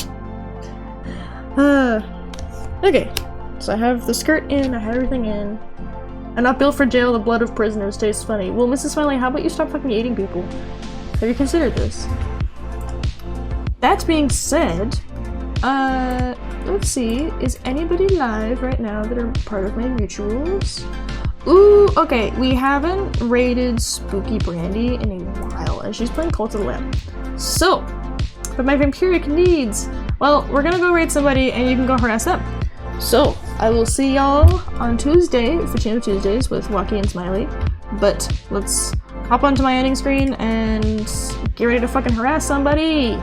Okay. So I have the skirt in, I have everything in. I'm not built for jail, the blood of prisoners tastes funny. Well, Mrs. Smiley, how about you stop fucking eating people? Have you considered this? That being said, let's see. Is anybody live right now that are part of my mutuals? Ooh, okay, we haven't raided Spooky Brandy in a while, and she's playing Cult of the Lamb. So, for my vampiric needs, well, we're gonna go raid somebody and you can go harass them. So, I will see y'all on Tuesday for Chain of Tuesdays with Wacky and Smiley. But let's hop onto my ending screen and get ready to fucking harass somebody!